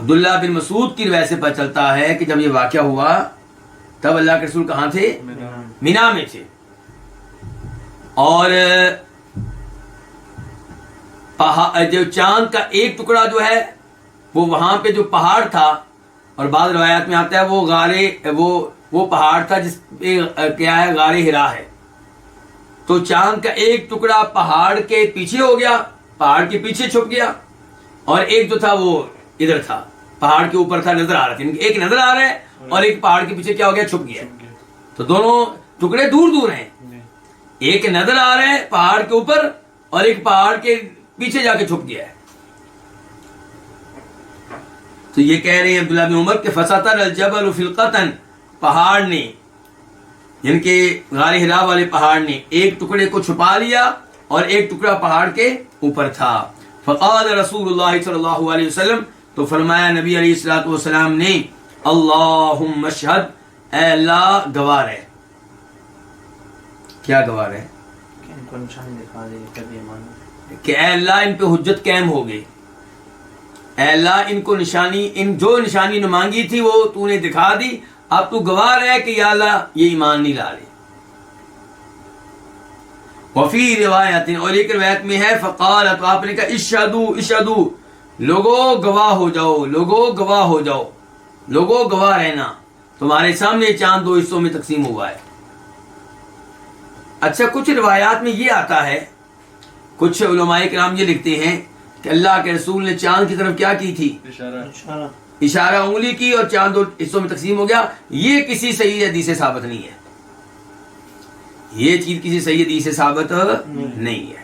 عبداللہ بن مسعود کی روایت سے پتہ چلتا ہے کہ جب یہ واقعہ ہوا تب اللہ کے رسول کہاں تھے؟ مینا میں تھے۔ اور جو چاند کا ایک ٹکڑا جو ہے وہ وہاں پہ جو پہاڑ تھا، اور بعض روایات میں آتا ہے وہ وہ پہاڑ تھا جس پہ کیا ہے؟ غار ہرا ہے۔ تو چاند کا ایک ٹکڑا پہاڑ کے پیچھے ہو گیا، پہاڑ کے پیچھے چھپ گیا، اور ایک جو تھا وہ ادھر تھا، پہاڑ کے اوپر تھا، نظر آ رہا تھا۔ ایک نظر آ رہا ہے اور ایک پہاڑ کے پیچھے کیا ہو گیا؟ چھپ گیا۔ تو دونوں ٹکڑے دور دور ہیں، ایک نظر آ رہا ہے پہاڑ کے اوپر اور ایک پہاڑ کے پیچھے جا کے چھپ گیا ہے۔ تو یہ کہہ رہے ہیں عبداللہ بن عمر کہ فسطر الجبل فلقتن، پہاڑ نے یعنی کہ غار ہرا والے پہاڑ نے ایک ٹکڑے کو چھپا لیا اور ایک ٹکڑا پہاڑ کے اوپر تھا۔ فقال رسول اللہ صلی اللہ علیہ وسلم، تو فرمایا نبی علیہ الصلوۃ والسلام نے، اللہم اشہد، اے اللہ گواہ رہے۔ کیا گواہ رہے؟ کہ ان کو نشان دکھا دے کبھی مانو، کہ اے اللہ ان پہ حجت قائم ہو گئی، اے اللہ ان کو نشانی، ان جو نشانی نے مانگی تھی وہ تو نے دکھا دی، اب تو گواہ رہے کہ یا اللہ یہ ایمان نہیں لا رہے۔ وفی روایت، اور ایک روایت میں ہے فقال، تو آپ نے کہا اشہدو اشہدو، لوگو گواہ ہو جاؤ، لوگو گواہ ہو جاؤ، لوگو گواہ رہنا، تمہارے سامنے چاند دو حصوں میں تقسیم ہوا ہے۔ اچھا، کچھ روایات میں یہ آتا ہے، کچھ علماء کرام یہ لکھتے ہیں کہ اللہ کے رسول نے چاند کی طرف کیا کی تھی؟ اشارہ۔ اشارہ انگلی کی اور چاند دو حصوں میں تقسیم ہو گیا۔ یہ کسی صحیح حدیث سے ثابت نہیں ہے، یہ چیز کسی صحیح حدیث سے ثابت نہیں ہے۔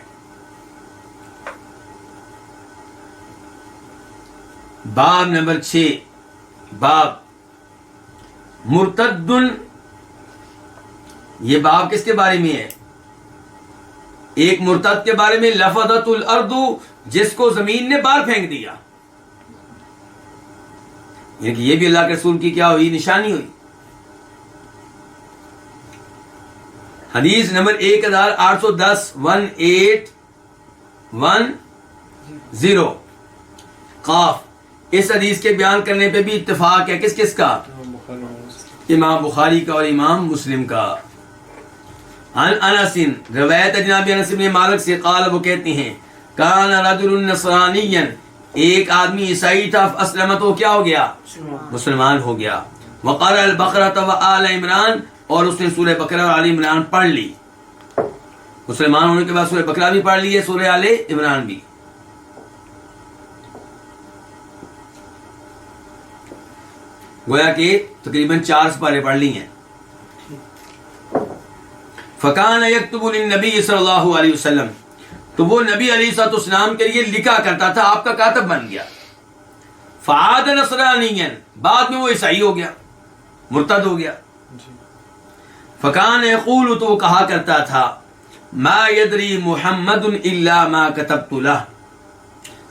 باب نمبر 6، باب مرتد، یہ باب کس کے بارے میں ہے؟ ایک مرتد کے بارے میں، لفظت الارض، جس کو زمین نے باہر پھینک دیا، یعنی کہ یہ بھی اللہ کے رسول کی کیا ہوئی؟ نشانی ہوئی۔ حدیث نمبر 1810 1810 قاف، اس حدیث کے بیان کرنے پہ بھی اتفاق ہے، کس کس کا؟ امام بخاری کا اور امام مسلم کا۔ عن انس، روایت ہے جناب انس بن مالک سے، قال، وہ کہتے ہیں کان رجل نصرانیا، ایک آدمی عیسائی تھا، اسلم، تو کیا ہو گیا؟ مسلمان ہو گیا۔ وقرأ البقرۃ وآل عمران، اور اس نے سورہ بقرہ اور آل عمران پڑھ لی۔ مسلمان ہونے کے بعد سورہ بقرہ بھی پڑھ لی ہے، سورہ آل عمران بھی۔ گویا کہ تقریباً 4 سپارے پڑھ لی ہیں۔ فکان یکتب للنبی صلی اللہ علیہ وسلم، تو وہ نبی علیہ السلام کے لیے لکھا کرتا تھا، آپ کا کاتب بن گیا۔ فعاد نصرانیا، بعد میں وہ عیسائی ہو گیا، مرتد ہو گیا۔ فکان یقول، تو وہ کہا کرتا تھا، ما یدری محمد الا ما کتبت لہ،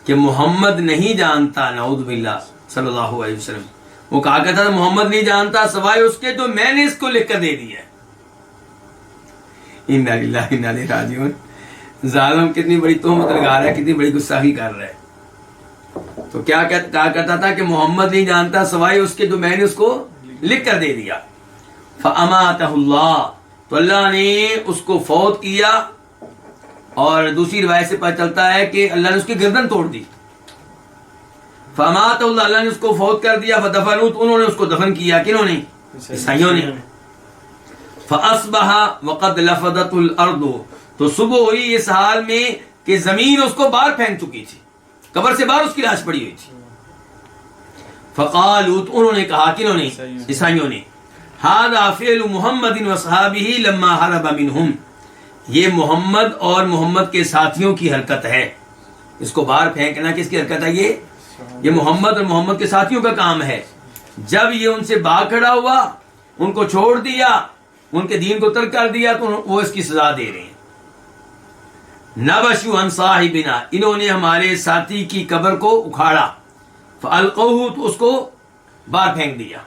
کہ محمد نہیں جانتا، نعوذ باللہ، صلی اللہ علیہ وسلم، وہ کہا کرتا تھا محمد نہیں جانتا سوائے اس کے جو میں نے اس کو لکھ کر دے دیا ہے۔ انا للہ و انا الیہ راجعون۔ ظالم کتنی بڑی تہمت لگا رہا ہے، کتنی بڑی گستاخی کر رہا ہے۔ تو کیا کہا کرتا تھا کہ محمد نہیں جانتا سوائے اس کے جو میں نے اس کو لکھ کر دے دیا۔ فاماتہ اللہ، تو اللہ نے اس کو فوت کیا، اور دوسری روایت سے پتہ چلتا ہے کہ اللہ نے اس کی گردن توڑ دی۔ فاماتہ اللہ، اللہ نے اس کو فوت کر دیا۔ فدفنوہ، انہوں نے اس کو دفن کیا، کنہوں نے؟ عیسائیوں نے۔ فاصبح وقد لفظت الارض، تو صبح ہوئی اس حال میں کہ زمین اس کو باہر پھینک چکی تھی، قبر سے باہر اس کی لاش پڑی ہوئی تھی. فقالوا، تو انہوں نے کہا، کنہوں نے؟ عیسائیوں نے، ھذا فعل محمد واصحابہ لما هرب منهم، یہ محمد اور محمد کے ساتھیوں کی حرکت ہے. اس کو باہر پھینکنا کس کی حرکت ہے؟ یہ محمد اور محمد کے ساتھیوں کا کام ہے. جب یہ ان سے بھاگ کھڑا ہوا، ان کو چھوڑ دیا، ان کے دین کو ترک کر دیا، تو وہ اس کی سزا دے رہے ہیں. نبشوا عن صاحبنا، انہوں نے ہمارے ساتھی کی قبر کو اکھاڑا. فالقوہ، تو اس کو باہر پھینک دیا.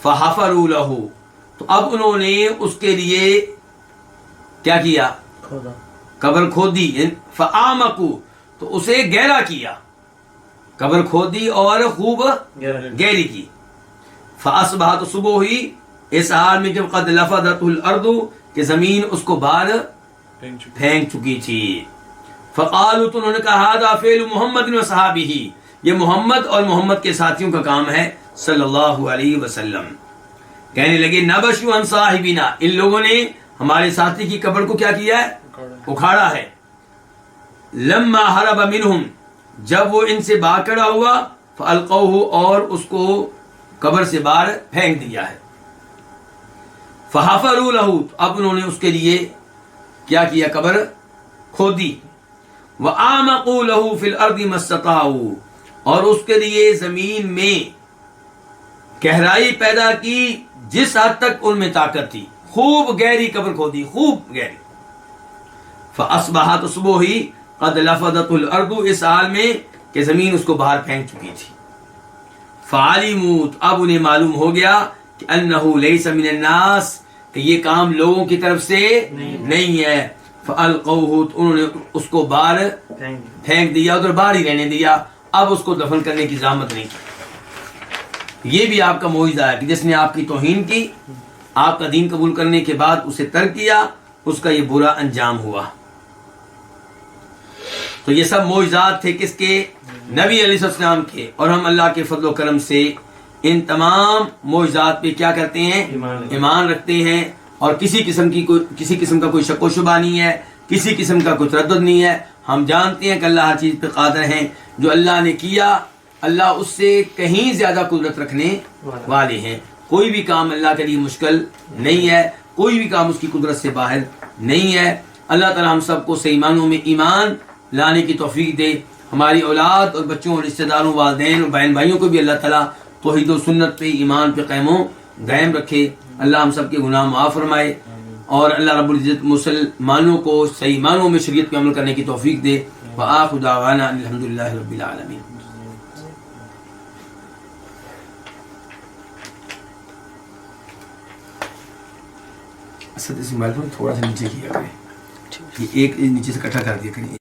فحفروا له، تو اب انہوں نے اس کے لیے کیا کیا؟ کھودا. قبر کھودی. فاعمقوا، تو اسے گہرا کیا، قبر کھودی اور خوب گہری کی. فاصبح، تو صبح ہوئی اس حال میں جب قد لفظت الارض، کہ زمین اس کو باہر پھینک چکی تھی. فقالوا، تو انہوں نے کہا ھذا فعل محمد وصحابہ، یہ محمد اور محمد کے ساتھیوں کا کام ہے صلی اللہ علیہ وسلم. کہنے لگے نبشوا عن صاحبنا، ان لوگوں نے ہمارے ساتھی کی قبر کو کیا کیا ہے؟ اکھاڑا ہے. لما ہرب منہم، جب وہ ان سے باہر کھڑا ہوا، فالقوہ، اور اس کو قبر سے باہر پھینک دیا ہے. فحفروا له، اب انہوں نے اس کے لیے کیا کیا؟ قبر کھودی. وَآمَقُوا لَهُ فِي الْأَرْضِ مَا اسْتَطَاعُوا، اور اس کے لیے زمین میں گہرائی پیدا کی جس حد تک ان میں طاقت تھی. خوب گہری قبر کھودی، خوب گہری. فَأَصْبَحَ، تو صبح ہوئی قَدْ لَفَظَتْ الْأَرْضُ، اس حال میں کہ زمین اس کو باہر پھینک چکی تھی. فَعَلِمُوا، اب انہیں معلوم ہو گیا کہ أَنَّهُ لَيْسَ مِنَ النَّاسِ، کہ یہ کام لوگوں کی طرف سے نہیں ہے. فَأَلْقَوْهُ، تو انہوں نے اس کو باہر پھینک دیا، ادھر باہر ہی رہنے دیا، اب اس کو دفن کرنے کی زحمت نہیں کی. یہ بھی آپ کا معجزہ ہے کہ جس نے آپ کی توہین کی، آپ کا دین قبول کرنے کے بعد اسے ترک کیا، اس کا یہ برا انجام ہوا. تو یہ سب معجزات تھے کس کے؟ نبی علیہ السلام کے. اور ہم اللہ کے فضل و کرم سے ان تمام معجزات پہ کیا کرتے ہیں؟ ایمان رکھتے ہیں. اور کسی قسم کا کوئی شک و شبہ نہیں ہے، کسی قسم کا کوئی تردد نہیں ہے. ہم جانتے ہیں کہ اللہ ہر چیز پہ قادر ہیں. جو اللہ نے کیا، اللہ اس سے کہیں زیادہ قدرت رکھنے والے ہیں. کوئی بھی کام اللہ کے لیے مشکل نہیں ہے، کوئی بھی کام اس کی قدرت سے باہر نہیں ہے. اللہ تعالی ہم سب کو صحیح معنوں میں ایمان لانے کی توفیق دے. ہماری اولاد اور بچوں اور رشتہ داروں، والدین اور بہن بھائیوں کو بھی اللہ تعالیٰ توحید و سنت پہ، ایمان پہ قائم و دائم رکھے. اللہ ہم سب کے گناہ معاف فرمائے، اور اللہ رب العزت مسلمانوں کو صحیح معنوں میں شریعت پہ عمل کرنے کی توفیق دے. وآخر دعوانا الحمدللہ رب العالمین. اسد اس موبائل فون تھوڑا سا نیچے کیا کریں، یہ ایک نیچے سے اکٹھا کر دیا کریں.